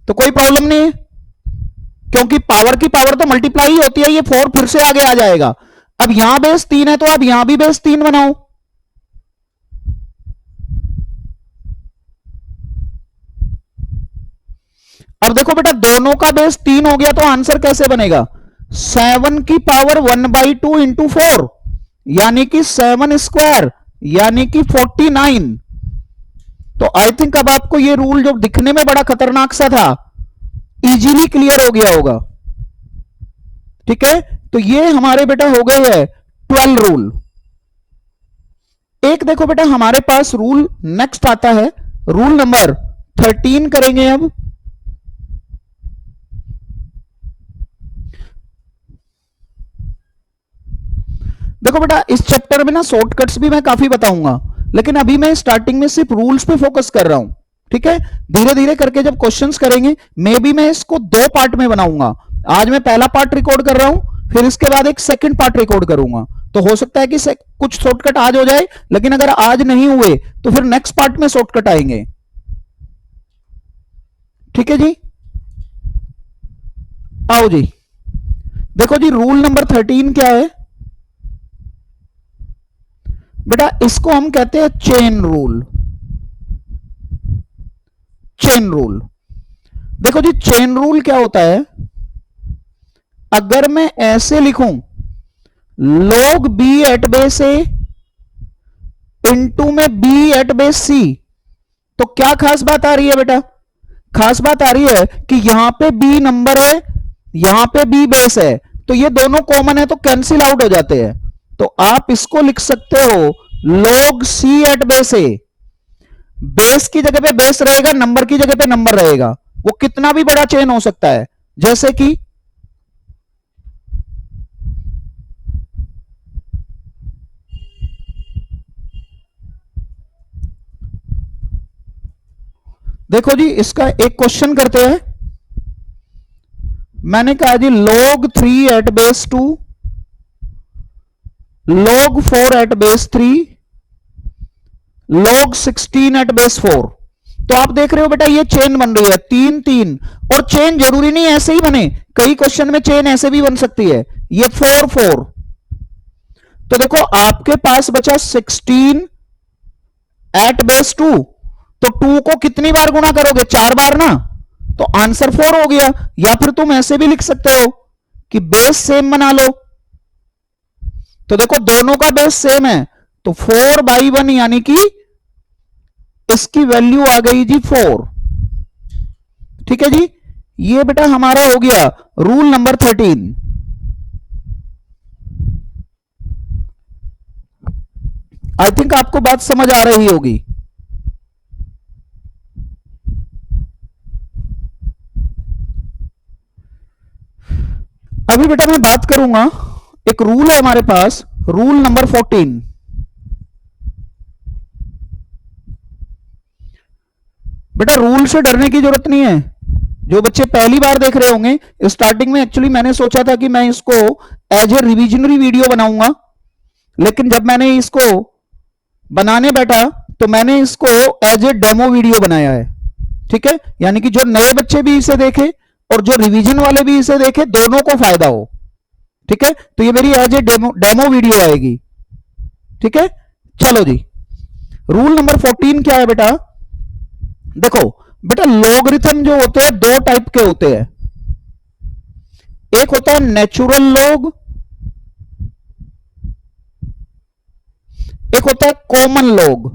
S1: तो कोई प्रॉब्लम नहीं है, क्योंकि पावर की पावर तो मल्टीप्लाई ही होती है, ये 4 फिर से आगे आ जाएगा। अब यहां बेस 3 है तो अब यहां भी बेस 3 बनाओ। अब देखो बेटा दोनों का बेस 3 हो गया तो आंसर कैसे बनेगा, 7 की पावर 1/2 इंटू 4 यानी कि 7 स्क्वायर यानी कि 49। तो आई थिंक अब आपको ये रूल जो दिखने में बड़ा खतरनाक सा था इजीली क्लियर हो गया होगा। ठीक है, तो ये हमारे बेटा हो गए है 12 रूल। एक देखो बेटा हमारे पास रूल नेक्स्ट आता है, रूल नंबर 13 करेंगे अब। देखो बेटा इस चैप्टर में ना शॉर्टकट्स भी मैं काफी बताऊंगा, लेकिन अभी मैं स्टार्टिंग में सिर्फ रूल्स पे फोकस कर रहा हूं। ठीक है, धीरे धीरे करके जब क्वेश्चंस करेंगे मे बी मैं इसको 2 पार्ट में बनाऊंगा। आज मैं पहला पार्ट रिकॉर्ड कर रहा हूं, फिर इसके बाद एक सेकंड पार्ट रिकॉर्ड करूंगा। तो हो सकता है कि कुछ शॉर्टकट आज हो जाए, लेकिन अगर आज नहीं हुए तो फिर नेक्स्ट पार्ट में शॉर्टकट आएंगे। ठीक है जी, आओ जी। देखो जी रूल नंबर 13 क्या है बेटा, इसको हम कहते हैं चेन रूल। चेन रूल, देखो जी चेन रूल क्या होता है, अगर मैं ऐसे लिखूं log b at base A into में b एट बेस सी, तो क्या खास बात आ रही है बेटा, खास बात आ रही है कि यहां पे b नंबर है, यहां पे b बेस है, तो ये दोनों कॉमन है तो कैंसिल आउट हो जाते हैं। तो आप इसको लिख सकते हो log c एट बेस ए, बेस की जगह पे बेस रहेगा, नंबर की जगह पे नंबर रहेगा, वो कितना भी बड़ा चेन हो सकता है। जैसे कि देखो जी इसका एक क्वेश्चन करते हैं। मैंने कहा जी log 3 at base 2, log 4 at base 3, log 16 at base 4। तो आप देख रहे हो बेटा ये चेन बन रही है 3 3, और चेन जरूरी नहीं ऐसे ही बने, कई क्वेश्चन में चेन ऐसे भी बन सकती है, ये 4 4। तो देखो आपके पास बचा 16 एट बेस 2, तो 2 को कितनी बार गुणा करोगे, 4 बार ना, तो आंसर 4 हो गया। या फिर तुम ऐसे भी लिख सकते हो कि बेस सेम बना लो, तो देखो दोनों का बेस सेम है, तो 4/1 यानी कि इसकी वैल्यू आ गई जी 4। ठीक है जी, ये बेटा हमारा हो गया रूल नंबर 13। आई थिंक आपको बात समझ आ रही होगी। अभी बेटा मैं बात करूंगा, एक रूल है हमारे पास, रूल नंबर 14। बेटा रूल से डरने की जरूरत नहीं है। जो बच्चे पहली बार देख रहे होंगे, स्टार्टिंग में एक्चुअली मैंने सोचा था कि मैं इसको एज ए रिविजनरी वीडियो बनाऊंगा, लेकिन जब मैंने इसको बनाने बैठा तो मैंने इसको एज ए डेमो वीडियो बनाया है। ठीक है, यानी कि जो नए बच्चे भी इसे देखें और जो रिवीजन वाले भी इसे देखें, दोनों को फायदा हो। ठीक है, तो ये मेरी एज ए डेमो वीडियो आएगी। ठीक है, चलो जी रूल नंबर 14 क्या है बेटा, देखो बेटा लॉगरिथम जो होते हैं 2 टाइप के होते हैं, एक होता है नेचुरल लॉग, एक होता है कॉमन लॉग।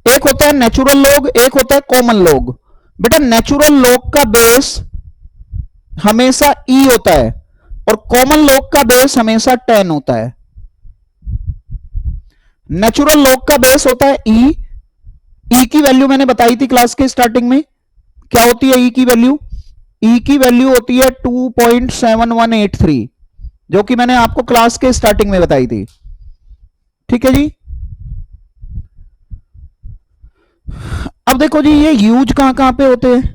S1: एक होता है नेचुरल लॉग, एक होता है कॉमन लॉग। बेटा नेचुरल लॉग का बेस हमेशा ई होता है और कॉमन लॉग का बेस हमेशा 10 होता है। नेचुरल लॉग का बेस होता है ई। ई की वैल्यू मैंने बताई थी क्लास के स्टार्टिंग में, क्या होती है ई की वैल्यू? ई की वैल्यू होती है 2.7183, जो कि मैंने आपको क्लास के स्टार्टिंग में बताई थी। ठीक है जी। अब देखो जी, ये यूज कहां कहां पे होते हैं?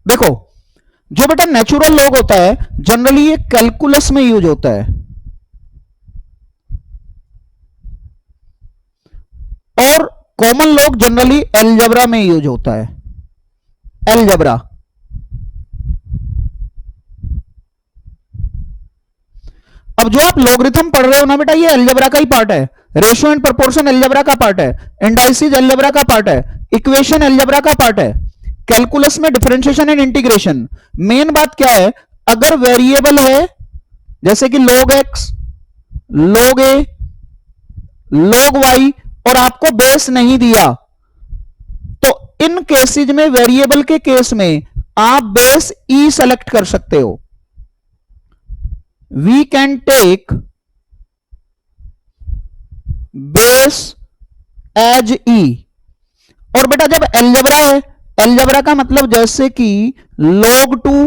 S1: देखो, जो बेटा नेचुरल लॉग होता है जनरली ये कैलकुलस में यूज होता है, और कॉमन लॉग जनरली एलजेब्रा में यूज होता है। एलजेब्रा, अब जो आप लॉगरिथम पढ़ रहे हो ना बेटा, ये एलजेब्रा का ही पार्ट है। रेशियो एंड प्रोपोर्शन एलजेब्रा का पार्ट है, इंडाइसिस एलजेब्रा का पार्ट है, इक्वेशन एलजेब्रा का पार्ट है, कैलकुलस में डिफरेंशिएशन एंड इंटीग्रेशन। मेन बात क्या है, अगर वेरिएबल है जैसे कि log x, log a, log y और आपको बेस नहीं दिया, तो इन केसेज में, वेरिएबल के केस में आप बेस e सेलेक्ट कर सकते हो। We can take base as e। और बेटा जब एलजेब्रा है, एलजेब्रा का मतलब जैसे कि log 2,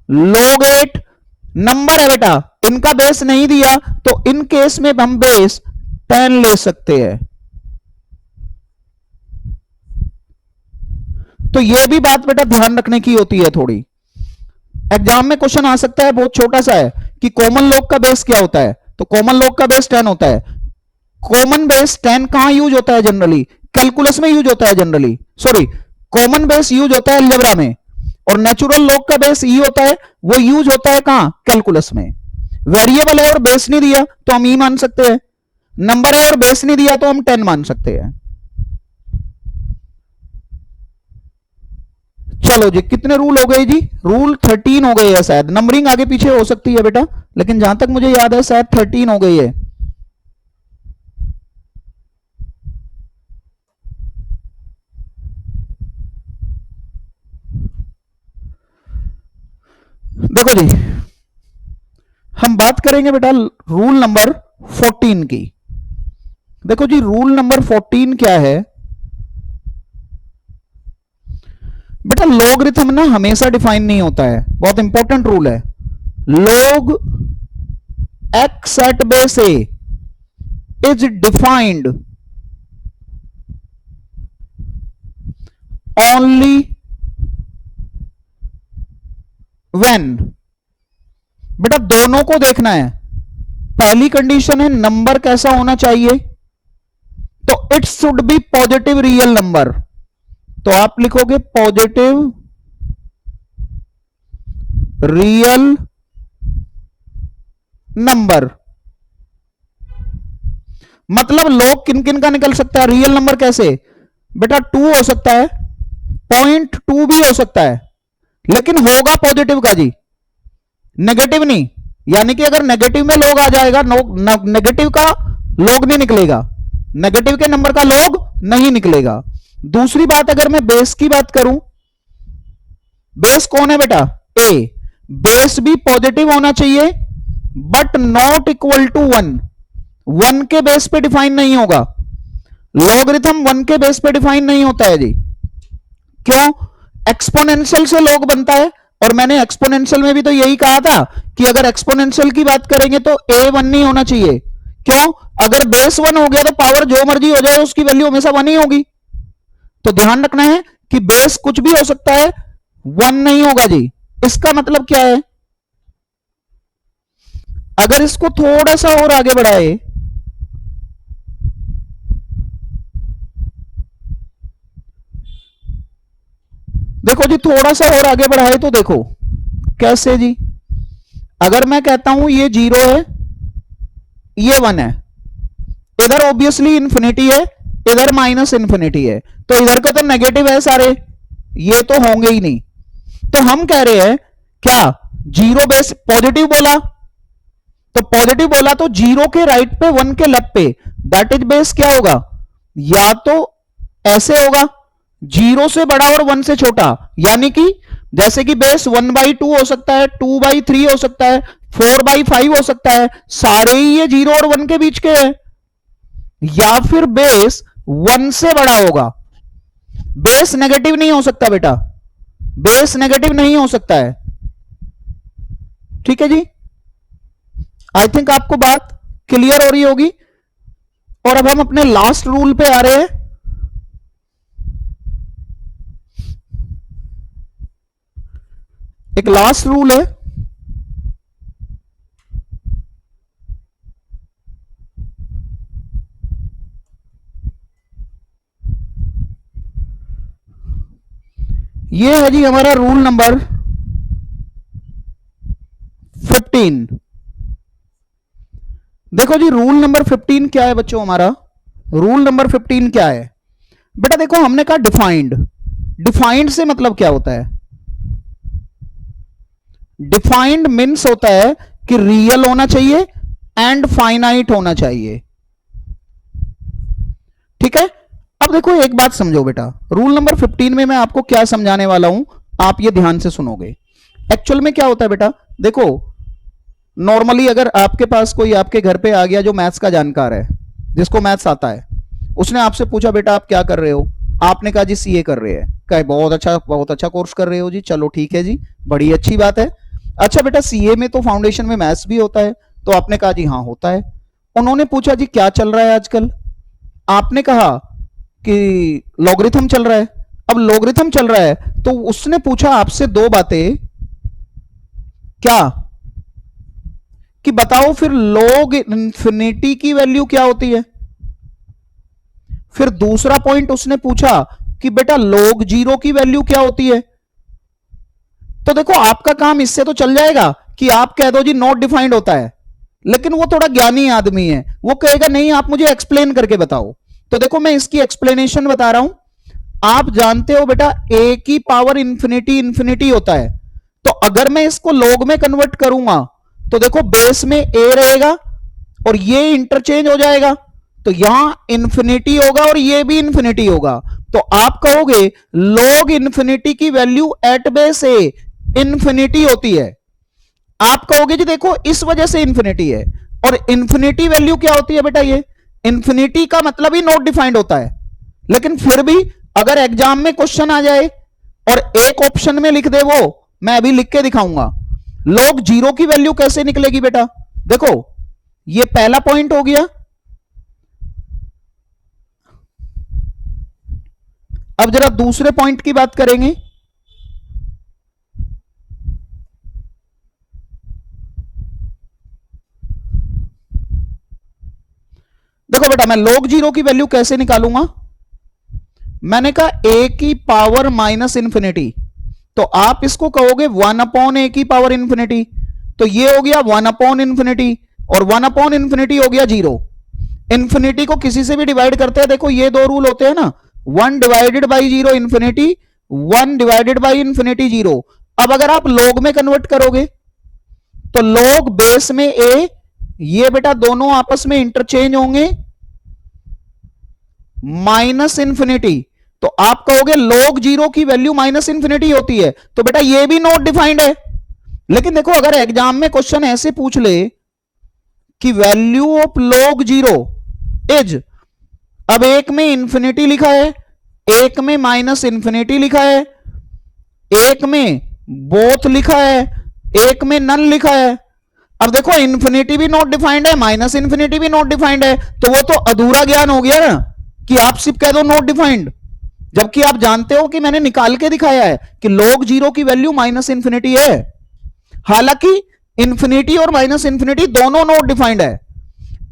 S1: log 8 नंबर है बेटा, इनका बेस नहीं दिया, तो इन केस में हम बेस 10 ले सकते हैं। तो यह भी बात बेटा ध्यान रखने की होती है थोड़ी। एग्जाम में क्वेश्चन आ सकता है, बहुत छोटा सा है, कि कॉमन लॉग का बेस क्या होता है, तो कॉमन लॉग का बेस 10 होता है। कॉमन बेस 10 कहां यूज होता है जनरली? कैलकुलस में यूज होता है generally, sorry, common base use होता है एलजेब्रा में, और नेचुरल लॉग का बेस ई होता है, वो यूज होता है कहां? कैलकुलस में। वेरिएबल है और बेस नहीं दिया तो हम ई मान सकते हैं, नंबर है और बेस नहीं दिया तो हम 10 मान सकते हैं। चलो जी, कितने रूल हो गए जी? रूल 13 हो गए है शायद, नंबरिंग आगे पीछे हो सकती है बेटा, लेकिन जहां तक मुझे याद है शायद 13 हो गई है। देखो जी, हम बात करेंगे बेटा रूल नंबर 14 की। देखो जी, रूल नंबर 14 क्या है बेटा? लॉगरिथम ना हमेशा डिफाइन नहीं होता है, बहुत इंपॉर्टेंट रूल है। log x at base a is defined only when, बेटा दोनों को देखना है। पहली कंडीशन है नंबर कैसा होना चाहिए, तो it should be positive real number, तो आप लिखोगे पॉजिटिव रियल नंबर। मतलब लॉग किन किन का निकल सकता है? रियल नंबर कैसे बेटा? 2 हो सकता है, 0.2 भी हो सकता है, लेकिन होगा पॉजिटिव का जी, नेगेटिव नहीं। यानी कि अगर नेगेटिव में लॉग आ जाएगा, नेगेटिव का लॉग नहीं निकलेगा, नेगेटिव के नंबर का लॉग नहीं निकलेगा। दूसरी बात, अगर मैं बेस की बात करूं, बेस कौन है बेटा? ए। बेस भी पॉजिटिव होना चाहिए बट नॉट इक्वल टू 1। 1 के बेस पे डिफाइन नहीं होगा, लॉगरिथम 1 के बेस पे डिफाइन नहीं होता है जी। क्यों? एक्सपोनेंशियल से लॉग बनता है, और मैंने एक्सपोनेंशियल में भी तो यही कहा था कि अगर एक्सपोनेंशियल की बात करेंगे तो ए 1 नहीं होना चाहिए। क्यों? अगर बेस 1 हो गया तो पावर जो मर्जी हो जाए उसकी वैल्यू हमेशा 1 ही होगी। तो ध्यान रखना है कि बेस कुछ भी हो सकता है, 1 नहीं होगा जी। इसका मतलब क्या है? अगर इसको थोड़ा सा और आगे बढ़ाए, देखो जी, थोड़ा सा और आगे बढ़ाए तो देखो कैसे जी। अगर मैं कहता हूं ये 0 है, ये 1 है, इधर ऑब्वियसली इंफिनिटी है, इधर माइनस इंफिनिटी है, तो इधर का तो नेगेटिव है सारे, ये तो होंगे ही नहीं। तो हम कह रहे हैं क्या? 0 बेस पॉजिटिव बोला, तो पॉजिटिव बोला तो 0 के राइट पे 1 के लेफ्ट पे, दैट इज बेस क्या होगा? या तो ऐसे होगा, 0 से बड़ा और 1 से छोटा, यानी कि जैसे कि बेस 1/2 हो सकता है, 2/3 हो सकता है, 4/5 हो सकता है, सारे ही ये 0 और 1 के बीच के हैं। या फिर बेस 1 से बड़ा होगा, बेस नेगेटिव नहीं हो सकता बेटा, बेस नेगेटिव नहीं हो सकता है। ठीक है जी, आई थिंक आपको बात क्लियर हो रही होगी। और अब हम अपने लास्ट रूल पे आ रहे हैं। एक लास्ट रूल है, ये है जी हमारा रूल नंबर 15। देखो जी रूल नंबर 15 क्या है बच्चों, हमारा रूल नंबर 15 क्या है बेटा? देखो हमने कहा डिफाइंड, डिफाइंड से मतलब क्या होता है? डिफाइंड मीन्स होता है कि रियल होना चाहिए एंड फाइनाइट होना चाहिए। ठीक है, अब देखो एक बात समझो बेटा, रूल नंबर 15 में मैं आपको क्या समझाने वाला हूं, आप ये ध्यान से सुनोगे। एक्चुअल में क्या होता है बेटा, देखो नॉर्मली अगर आपके पास कोई आपके घर पे आ गया जो मैथ्स का जानकार है, जिसको मैथ्स आता है, उसने आपसे पूछा बेटा आप क्या कर रहे हो, आपने कहा जी सीए कर रहे हैं, कहे बहुत अच्छा कोर्स कर रहे हो जी, चलो ठीक है जी, बड़ी अच्छी बात है। अच्छा बेटा सीए में तो फाउंडेशन में मैथ्स भी होता है, तो आपने कहा जी हाँ होता है। उन्होंने पूछा जी क्या चल रहा है आजकल, आपने कहा कि लॉगरिथम चल रहा है। अब लॉगरिथम चल रहा है तो उसने पूछा आपसे दो बातें, क्या कि बताओ फिर लॉग इन्फिनिटी की वैल्यू क्या होती है। फिर दूसरा पॉइंट उसने पूछा कि बेटा लॉग जीरो की वैल्यू क्या होती है। तो देखो आपका काम इससे तो चल जाएगा कि आप कह दो जी नॉट डिफाइंड होता है, लेकिन वो थोड़ा ज्ञानी आदमी है, वो कहेगा नहीं आप मुझे एक्सप्लेन करके बताओ। तो देखो मैं इसकी एक्सप्लेनेशन बता रहा हूं। आप जानते हो बेटा ए की पावर इंफिनिटी इंफिनिटी होता है, तो अगर मैं इसको लॉग में कन्वर्ट करूंगा तो देखो बेस में ए रहेगा और ये इंटरचेंज हो जाएगा, तो यहां इंफिनिटी होगा और ये भी इंफिनिटी होगा। तो आप कहोगे लॉग इंफिनिटी की वैल्यू एट बेस ए इंफिनिटी होती है। आप कहोगे जी देखो इस वजह से इंफिनिटी है, और इंफिनिटी वैल्यू क्या होती है बेटा, ये इंफिनिटी का मतलब ही नॉट डिफाइंड होता है। लेकिन फिर भी अगर एग्जाम में क्वेश्चन आ जाए और एक ऑप्शन में लिख दे, वो मैं अभी लिख के दिखाऊंगा, लॉग जीरो की वैल्यू कैसे निकलेगी बेटा। देखो ये पहला पॉइंट हो गया। अब जरा दूसरे पॉइंट की बात करेंगे। देखो बेटा मैं लॉग जीरो की वैल्यू कैसे निकालूंगा, मैंने कहा ए की पावर माइनस इंफिनिटी, तो आप इसको कहोगे 1/a⁻∞, तो ये हो गया 1/∞, और 1/∞ हो गया जीरो। इंफिनिटी को किसी से भी डिवाइड करते हैं, देखो ये दो रूल होते हैं ना, 1/जीरो इंफिनिटी, 1/∞ जीरो। अब अगर आप लॉग में कन्वर्ट करोगे तो लॉग बेस में ए, ये बेटा दोनों आपस में इंटरचेंज होंगे माइनस इंफिनिटी, तो आप कहोगे लॉग जीरो की वैल्यू माइनस इंफिनिटी होती है, तो बेटा ये भी नॉट डिफाइंड है। लेकिन देखो अगर एग्जाम में क्वेश्चन ऐसे पूछ ले कि value of log zero is, अब एक में इंफिनिटी लिखा है, एक में माइनस इंफिनिटी लिखा है, एक में बोथ लिखा है, एक में नन लिखा है। अब देखो इंफिनिटी भी नॉट डिफाइंड है, माइनस इंफिनिटी भी नॉट डिफाइंड है, तो वो तो अधूरा ज्ञान हो गया ना कि आप सिर्फ कह दो नॉट डिफाइंड, जबकि आप जानते हो कि मैंने निकाल के दिखाया है कि लॉग जीरो की वैल्यू माइनस इंफिनिटी है। हालांकि इंफिनिटी और माइनस इंफिनिटी दोनों नॉट डिफाइंड है,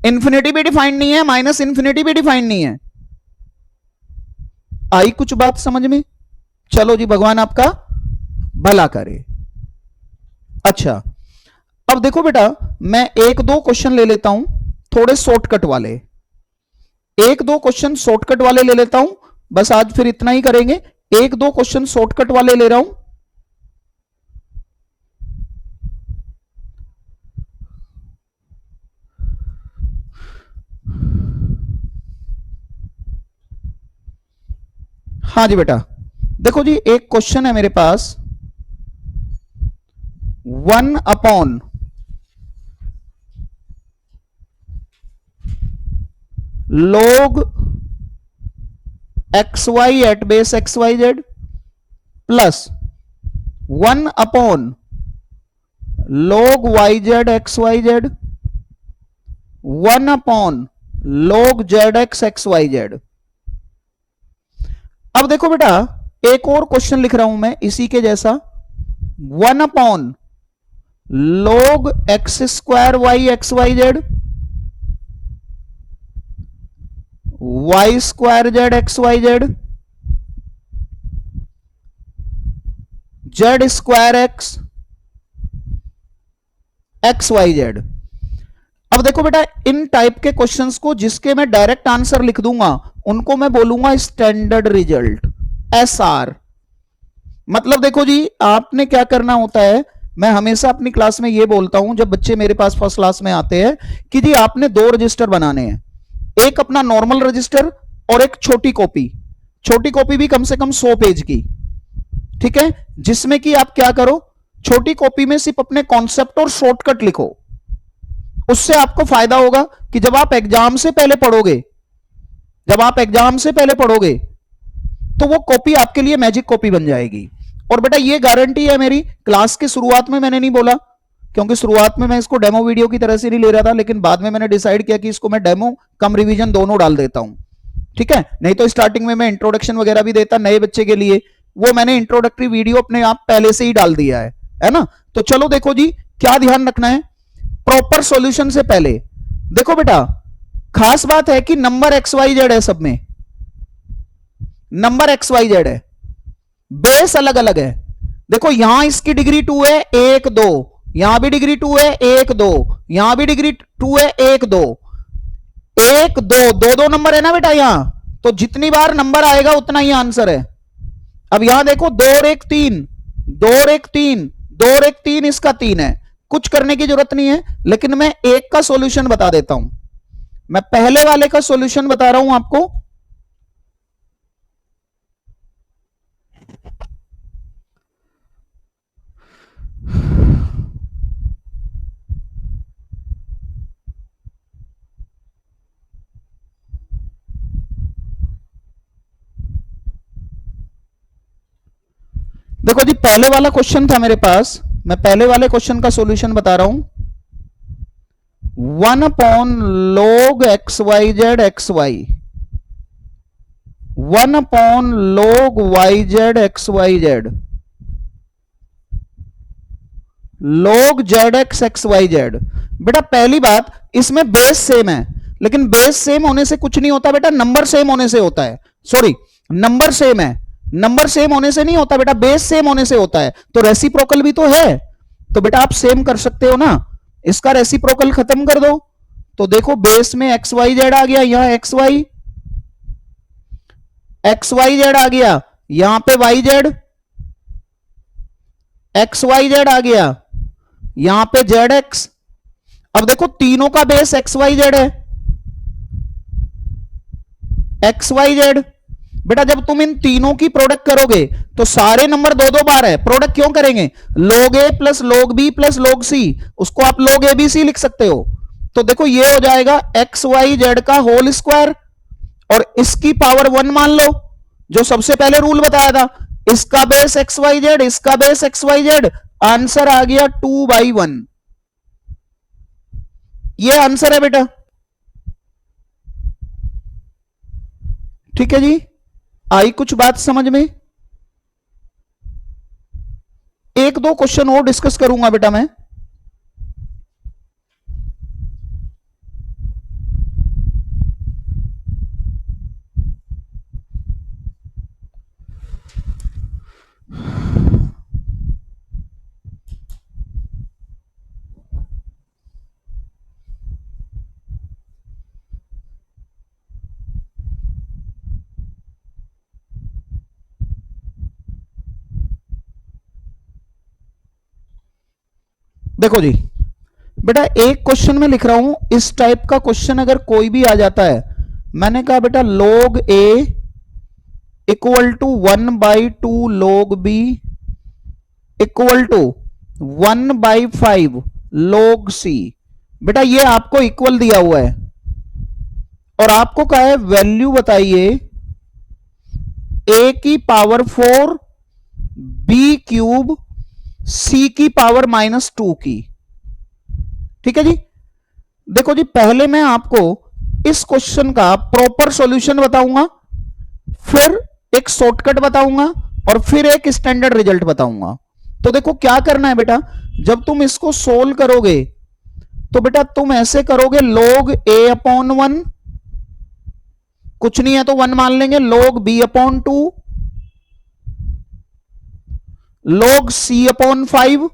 S1: इंफिनिटी भी डिफाइंड नहीं है, माइनस इंफिनिटी भी डिफाइंड नहीं है। आई कुछ बात समझ में? चलो जी भगवान आपका भला करे। अच्छा अब देखो बेटा मैं एक दो क्वेश्चन ले लेता हूं, थोड़े शॉर्टकट वाले, एक दो क्वेश्चन शॉर्टकट वाले ले लेता हूं, बस आज फिर इतना ही करेंगे। एक दो क्वेश्चन शॉर्टकट वाले ले रहा हूं। हाँ जी बेटा, देखो जी एक क्वेश्चन है मेरे पास, 1 log x y at base x y z plus 1 log y z x y z 1 log z x x y z. अब देखो बेटा एक और क्वेश्चन लिख रहा हूं मैं इसी के जैसा, 1 log x square y x y z y square z x y Z z square x x y z. अब देखो बेटा इन टाइप के क्वेश्चंस को जिसके मैं डायरेक्ट आंसर लिख दूंगा उनको मैं बोलूंगा स्टैंडर्ड रिजल्ट, एसआर। मतलब देखो जी आपने क्या करना होता है, मैं हमेशा अपनी क्लास में ये बोलता हूं जब बच्चे मेरे पास फर्स्ट क्लास में आते हैं कि जी आपने 2 रजिस्टर बनाने हैं, एक अपना नॉर्मल रजिस्टर और एक छोटी कॉपी भी कम से कम 100 पेज की, ठीक है, जिसमें कि आप क्या करो, छोटी कॉपी में सिर्फ अपने कॉन्सेप्ट और शॉर्टकट लिखो। उससे आपको फायदा होगा कि जब आप एग्जाम से पहले पढ़ोगे तो वो कॉपी आपके लिए मैजिक कॉपी बन जाएगी। और बेटा ये गारंटी है मेरी, क्लास के शुरुआत में मैंने नहीं बोला क्योंकि शुरुआत में मैं इसको डेमो वीडियो की तरह से नहीं ले रहा था, लेकिन बाद में मैंने डिसाइड किया कि इसको मैं डेमो कम रिवीजन दोनों डाल देता हूं, ठीक है। नहीं तो स्टार्टिंग में मैं इंट्रोडक्शन वगैरह भी देता नए बच्चे के लिए, वो मैंने इंट्रोडक्टरी वीडियो अपने आप पहले से ही डाल दिया है ना। तो चलो देखो जी क्या ध्यान रखना है प्रॉपर सॉल्यूशन से पहले। देखो बेटा खास बात है कि नंबर एक्स वाई जेड है, सब में नंबर एक्स वाई जेड है, बेस अलग अलग है। देखो यहां इसकी डिग्री 2 है 1 2, यहां भी डिग्री 2 है 1 2, यहां भी डिग्री 2 है 1 2 1 2 2 2 नंबर है ना बेटा यहां, तो जितनी बार नंबर आएगा उतना ही आंसर है। अब यहां देखो 2 और 1 3, 2 और 1 3, 2 और 1 3, इसका 3 है, कुछ करने की जरूरत नहीं है। लेकिन मैं एक का सॉल्यूशन बता देता हूं, मैं पहले वाले का सॉल्यूशन बता रहा हूं आपको। देखो जी पहले वाला क्वेश्चन था मेरे पास, मैं पहले वाले क्वेश्चन का सॉल्यूशन बता रहा हूं, 1/log x y z x y 1/log y z x y z log z x x y z. बेटा पहली बात इसमें बेस सेम है, लेकिन बेस सेम होने से कुछ नहीं होता बेटा, नंबर सेम होने से होता है। सॉरी नंबर सेम है, नंबर सेम होने से नहीं होता बेटा, बेस सेम होने से होता है। तो रेसिप्रोकल भी तो है, तो बेटा आप सेम कर सकते हो ना, इसका रेसिप्रोकल खत्म कर दो। तो देखो बेस में एक्स वाई जेड आ गया, यहां एक्स वाई जेड आ गया, यहां पे y z x y z आ गया, यहां पे जेड एक्स। अब देखो तीनों का बेस एक्स वाई जेड है, एक्स वाई जेड। बेटा जब तुम इन तीनों की प्रोडक्ट करोगे तो सारे नंबर 2 2 बार है, प्रोडक्ट क्यों करेंगे, log a plus log b plus log c, उसको आप log abc लिख सकते हो। तो देखो ये हो जाएगा एक्स वाई जेड का होल स्क्वायर और इसकी पावर 1 मान लो, जो सबसे पहले रूल बताया था, इसका बेस एक्स वाई जेड, इसका base x y z, answer आ गया 2/1। ये आंसर है बेटा, ठीक है जी। आई कुछ बात समझ में, एक दो क्वेश्चन और डिस्कस करूंगा बेटा मैं। देखो जी बेटा एक क्वेश्चन में लिख रहा हूं, इस टाइप का क्वेश्चन अगर कोई भी आ जाता है, मैंने कहा बेटा log a equal to 1/2 log b equal to 1/5 log c। बेटा ये आपको इक्वल दिया हुआ है और आपको कहा है वैल्यू बताइए a की पावर 4 b क्यूब c की पावर -2 की। ठीक है जी। देखो जी, पहले मैं आपको इस क्वेश्चन का प्रॉपर सॉल्यूशन बताऊंगा, फिर एक शॉर्टकट बताऊंगा और फिर एक स्टैंडर्ड रिजल्ट बताऊंगा। तो देखो क्या करना है बेटा, जब तुम इसको सोल्व करोगे तो बेटा तुम ऐसे करोगे log a/1, कुछ नहीं है तो 1 मान लेंगे, log b/2, log c/5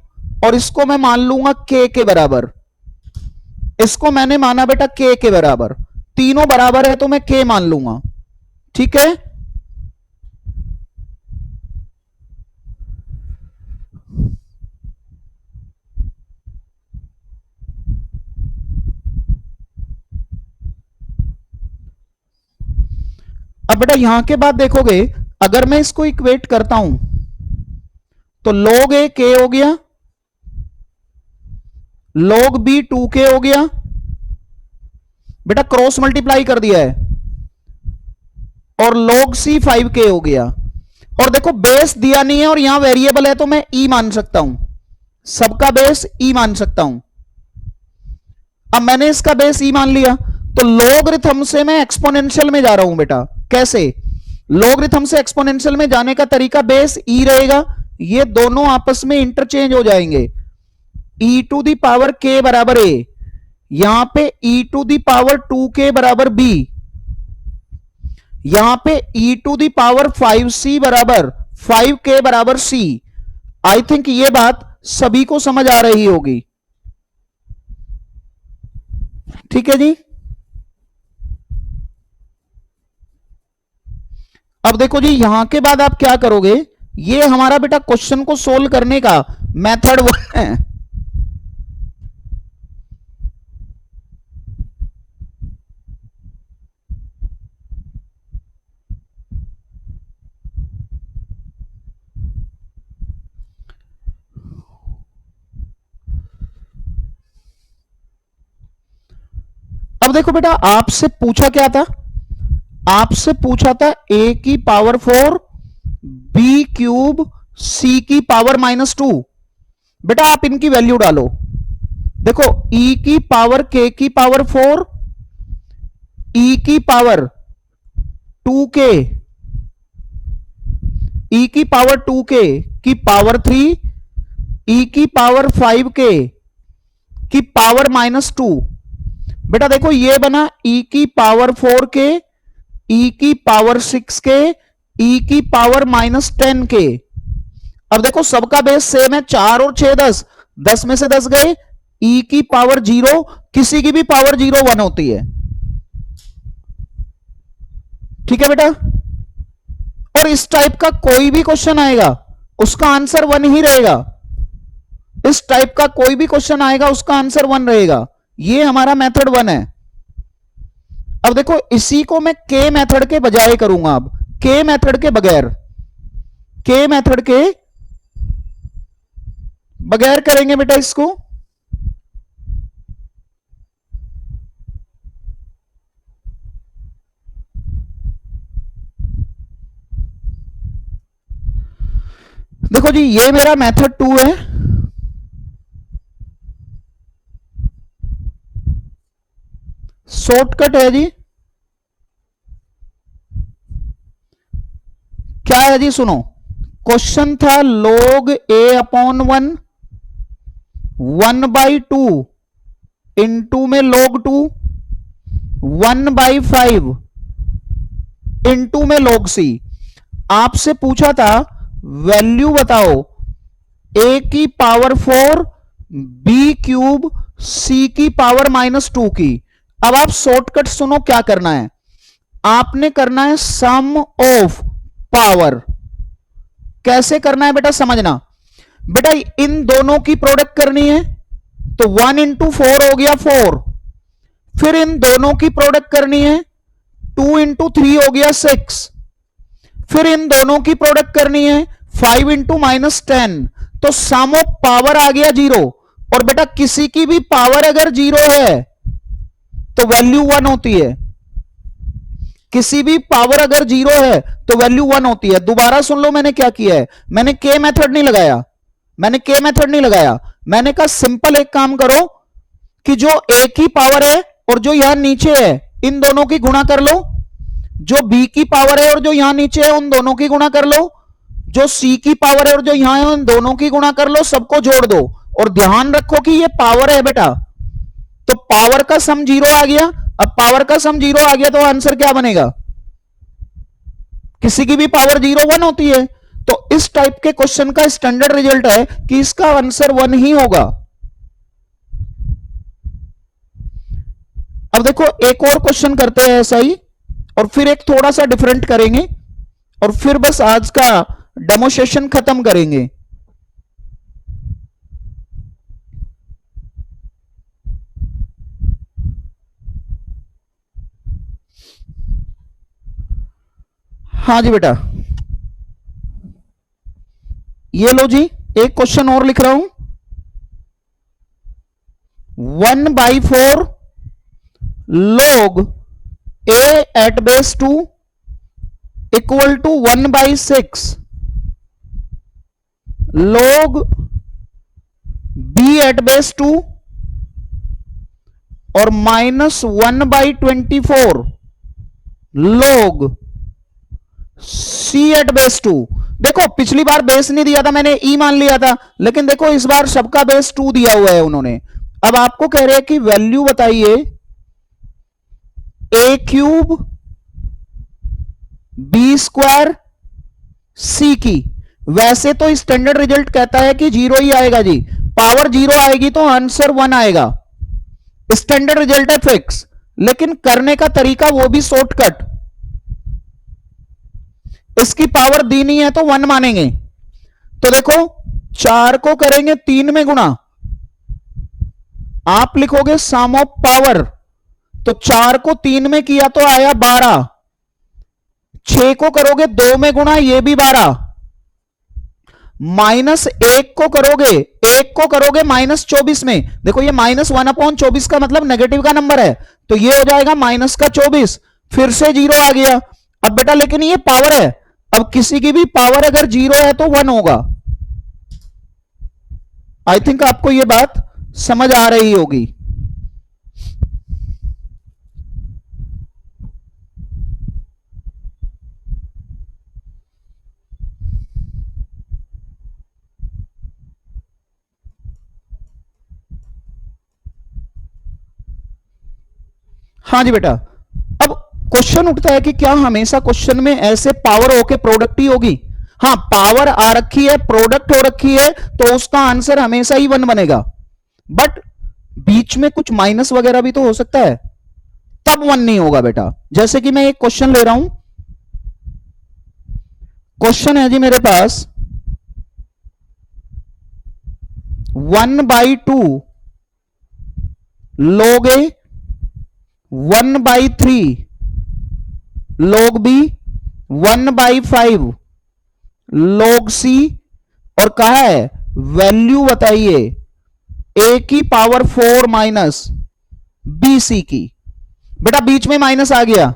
S1: और इसको मैं मान लूंगा k के बराबर। इसको मैंने माना बेटा k के बराबर, तीनों बराबर है तो मैं k मान लूंगा। ठीक है, अब बेटा यहां के बाद देखोगे, अगर मैं इसको इक्वेट करता हूं तो log a k हो गया, log b 2k हो गया, बेटा क्रॉस मल्टीप्लाई कर दिया है, और log c 5k हो गया। और देखो बेस दिया नहीं है और यहां वेरिएबल है तो मैं e मान सकता हूं, सबका बेस e मान सकता हूं। अब मैंने इसका बेस e मान लिया तो लॉगरिथम से मैं एक्सपोनेंशियल में जा रहा हूं बेटा। कैसे? लॉगरिथम से एक्सपोनेंशियल में जाने का तरीका बेस e रहेगा, ये दोनों आपस में इंटरचेंज हो जाएंगे। e to the power k बराबर a, यहां पे e to the power 2k बराबर b, यहां पे e to the power 5c बराबर 5k बराबर c। आई थिंक ये बात सभी को समझ आ रही होगी। ठीक है जी। अब देखो जी, यहां के बाद आप क्या करोगे, ये हमारा बेटा क्वेश्चन को सोल्व करने का मेथड वो है। अब देखो बेटा, आपसे पूछा क्या था, आपसे पूछा था a की पावर 4 b क्यूब c की पावर -2। बेटा आप इनकी वैल्यू डालो। देखो e की पावर k की पावर 4, e की पावर 2k, e की पावर 2k की पावर 3, e की पावर 5k की पावर -2। बेटा देखो ये बना e की पावर 4k, e की पावर 6k, e की पावर -10k। अब देखो सबका बेस सेम है, 4 और 6 10, 10 में से 10 गए, e की पावर 0, किसी की भी पावर 0 1 होती है। ठीक है बेटा, और इस टाइप का कोई भी क्वेश्चन आएगा उसका आंसर 1 ही रहेगा। इस टाइप का कोई भी क्वेश्चन आएगा उसका आंसर 1 रहेगा। ये हमारा मेथड 1 है। अब देखो इसी को मैं के मेथड के बजाय करूंगा, अब के मेथड के बगैर, के मेथड के बगैर करेंगे बेटा इसको। देखो जी ये मेरा मेथड 2 है, शॉर्टकट है जी। क्या है जी, सुनो, क्वेश्चन था log a/1 1/2 इंटू में log 2 1/5 इंटू में log c। आपसे पूछा था वैल्यू बताओ a की पावर 4 b क्यूब c की पावर -2 की। अब आप शॉर्टकट सुनो, क्या करना है, आपने करना है सम ऑफ पावर। कैसे करना है बेटा, समझना। बेटा इन दोनों की प्रोडक्ट करनी है तो 1 इंटू 4 हो गया 4, फिर इन दोनों की प्रोडक्ट करनी है 2 इंटू 3 हो गया 6, फिर इन दोनों की प्रोडक्ट करनी है 5 इंटू -10, तो सम ऑफ पावर आ गया 0। और बेटा किसी की भी पावर अगर 0 है तो वैल्यू 1 होती है, किसी भी पावर अगर 0 है तो वैल्यू 1 होती है। दोबारा सुन लो मैंने क्या किया है, मैंने के मेथड नहीं लगाया, मैंने कहा सिंपल एक काम करो कि जो एक ही पावर है और जो यहां नीचे है इन दोनों की गुणा कर लो, जो बी की पावर है और जो यहां नीचे है उन दोनों की गुणा कर लो, जो सी की पावर है और जो यहां है उन दोनों की गुणा कर लो, सबको जोड़ दो। और ध्यान रखो कि ये पावर है बेटा, तो पावर का सम 0 आ गया। अब पावर का सम 0 आ गया तो आंसर क्या बनेगा, किसी की भी पावर 0 1 होती है। तो इस टाइप के क्वेश्चन का स्टैंडर्ड रिजल्ट है कि इसका आंसर 1 ही होगा। अब देखो एक और क्वेश्चन करते हैं ऐसा ही, और फिर एक थोड़ा सा डिफरेंट करेंगे और फिर बस आज का डेमोस्ट्रेशन खत्म करेंगे। हाँ जी बेटा, ये लो जी, एक क्वेश्चन और लिख रहा हूं। 1/4 log a at base 2 equal to 1/6 log b at base 2 और -1/24 log c at base 2। देखो पिछली बार बेस नहीं दिया था, मैंने ई मान लिया था, लेकिन देखो इस बार सबका बेस 2 दिया हुआ है उन्होंने। अब आपको कह रहे हैं कि वैल्यू बताइए a³ b² c की। वैसे तो स्टैंडर्ड रिजल्ट कहता है कि 0 ही आएगा जी, पावर 0 आएगी तो आंसर 1 आएगा, स्टैंडर्ड रिजल्ट है फिक्स। लेकिन करने का तरीका वो भी शॉर्टकट, इसकी पावर दी नहीं है तो 1 मानेंगे। तो देखो 4 को करेंगे 3 में गुणा, आप लिखोगे सम ऑफ पावर, तो 4 को 3 में किया तो आया 12, 6 को करोगे 2 में गुणा, ये भी 12, -1 को करोगे, 1 को करोगे -24 में, देखो ये -1/24 का मतलब नेगेटिव का नंबर है, तो ये हो जाएगा -24, फिर से 0 आ गया। अब बेटा लेकिन ये पावर है, अब किसी की भी पावर अगर 0 है तो 1 होगा। आई थिंक आपको ये बात समझ आ रही होगी। हाँ जी बेटा, अब क्वेश्चन उठता है कि क्या हमेशा क्वेश्चन में ऐसे पावर होके प्रोडक्ट ही होगी। हाँ पावर आ रखी है, प्रोडक्ट हो रखी है, तो उसका आंसर हमेशा ही 1 बनेगा। बट बीच में कुछ माइनस वगैरह भी तो हो सकता है, तब 1 नहीं होगा बेटा। जैसे कि मैं एक क्वेश्चन ले रहा हूं, क्वेश्चन है जी मेरे पास 1/2 log a, 1/3 log b, 1/5 log c, और कहा है वैल्यू बताइए a की पावर 4 माइनस बी सी की। बेटा बीच में माइनस आ गया,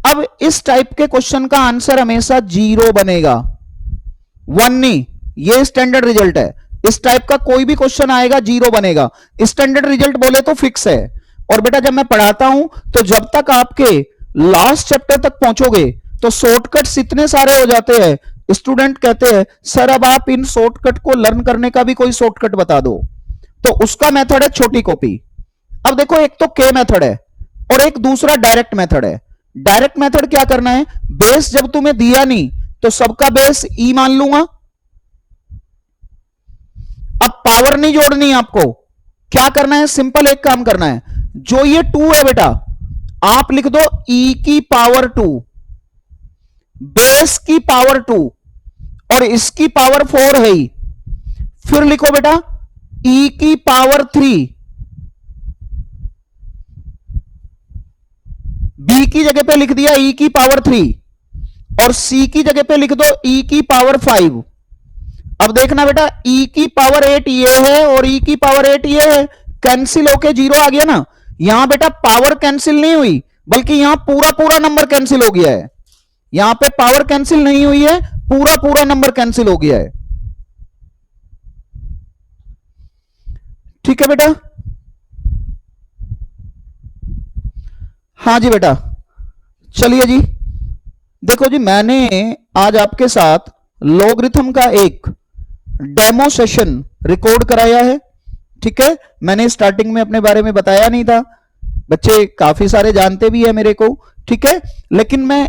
S1: अब इस टाइप के क्वेश्चन का आंसर हमेशा 0 बनेगा, 1 नहीं। ये स्टैंडर्ड रिजल्ट है, इस टाइप का कोई भी क्वेश्चन आएगा 0 बनेगा, स्टैंडर्ड रिजल्ट बोले तो फिक्स है। और बेटा जब मैं पढ़ाता हूं तो जब तक आपके लास्ट चैप्टर तक पहुंचोगे तो शॉर्टकट्स इतने सारे हो जाते हैं, स्टूडेंट कहते हैं सर अब आप इन शॉर्टकट को लर्न करने का भी कोई शॉर्टकट बता दो। तो उसका मेथड है छोटी कॉपी। अब देखो एक तो के मेथड है और एक दूसरा डायरेक्ट मेथड है। डायरेक्ट मेथड क्या करना है, बेस जब तुम्हें दिया नहीं तो सबका बेस ई मान लूंगा। अब पावर नहीं जोड़नी आपको, क्या करना है, सिंपल एक काम करना है, जो ये 2 है बेटा आप लिख दो ई की पावर 2, बेस की पावर 2 और इसकी पावर 4 है ही। फिर लिखो बेटा ई की पावर 3, बी की जगह पे लिख दिया ई की पावर 3, और c की जगह पे लिख दो e की पावर 5। अब देखना बेटा e की पावर 8 ये है और e की पावर 8 ये है, कैंसिल होके 0 आ गया ना। यहां बेटा पावर कैंसिल नहीं हुई, बल्कि यहां पूरा पूरा नंबर कैंसिल हो गया है। यहां पे पावर कैंसिल नहीं हुई है, पूरा पूरा नंबर कैंसिल हो गया है। ठीक है बेटा? हाँ जी बेटा, चलिए जी। देखो जी, मैंने आज आपके साथ लॉगरिथम का एक डेमो सेशन रिकॉर्ड कराया है। ठीक है, मैंने स्टार्टिंग में अपने बारे में बताया नहीं था, बच्चे काफी सारे जानते भी है मेरे को। ठीक है, लेकिन मैं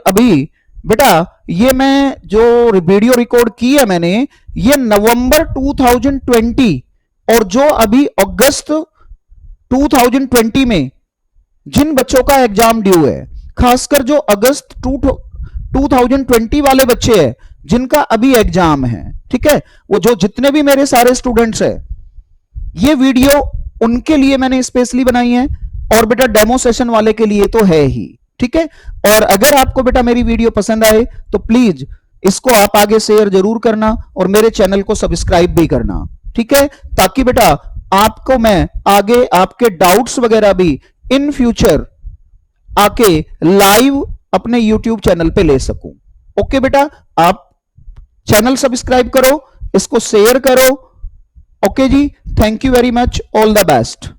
S1: अभी बेटा ये मैं जो वीडियो रिकॉर्ड की है मैंने, ये नवंबर 2020 और जो अभी अगस्त 2020 में जिन बच्चों का एग्जाम ड्यू है, खासकर जो अगस्त 2020 वाले बच्चे हैं जिनका अभी एग्जाम है, ठीक है, वो जो जितने भी मेरे सारे स्टूडेंट्स हैं, ये वीडियो उनके लिए मैंने स्पेशली बनाई है, और बेटा डेमो सेशन वाले के लिए तो है ही। ठीक है, और अगर आपको बेटा मेरी वीडियो पसंद आए तो प्लीज इसको आप आगे शेयर जरूर करना और मेरे चैनल को सब्सक्राइब भी करना। ठीक है, ताकि बेटा आपको मैं आगे आपके डाउट्स वगैरह भी इन फ्यूचर आके लाइव अपने YouTube चैनल पे ले सकूं। ओके बेटा, आप चैनल सब्सक्राइब करो, इसको शेयर करो। ओके जी, thank you very much, all the best.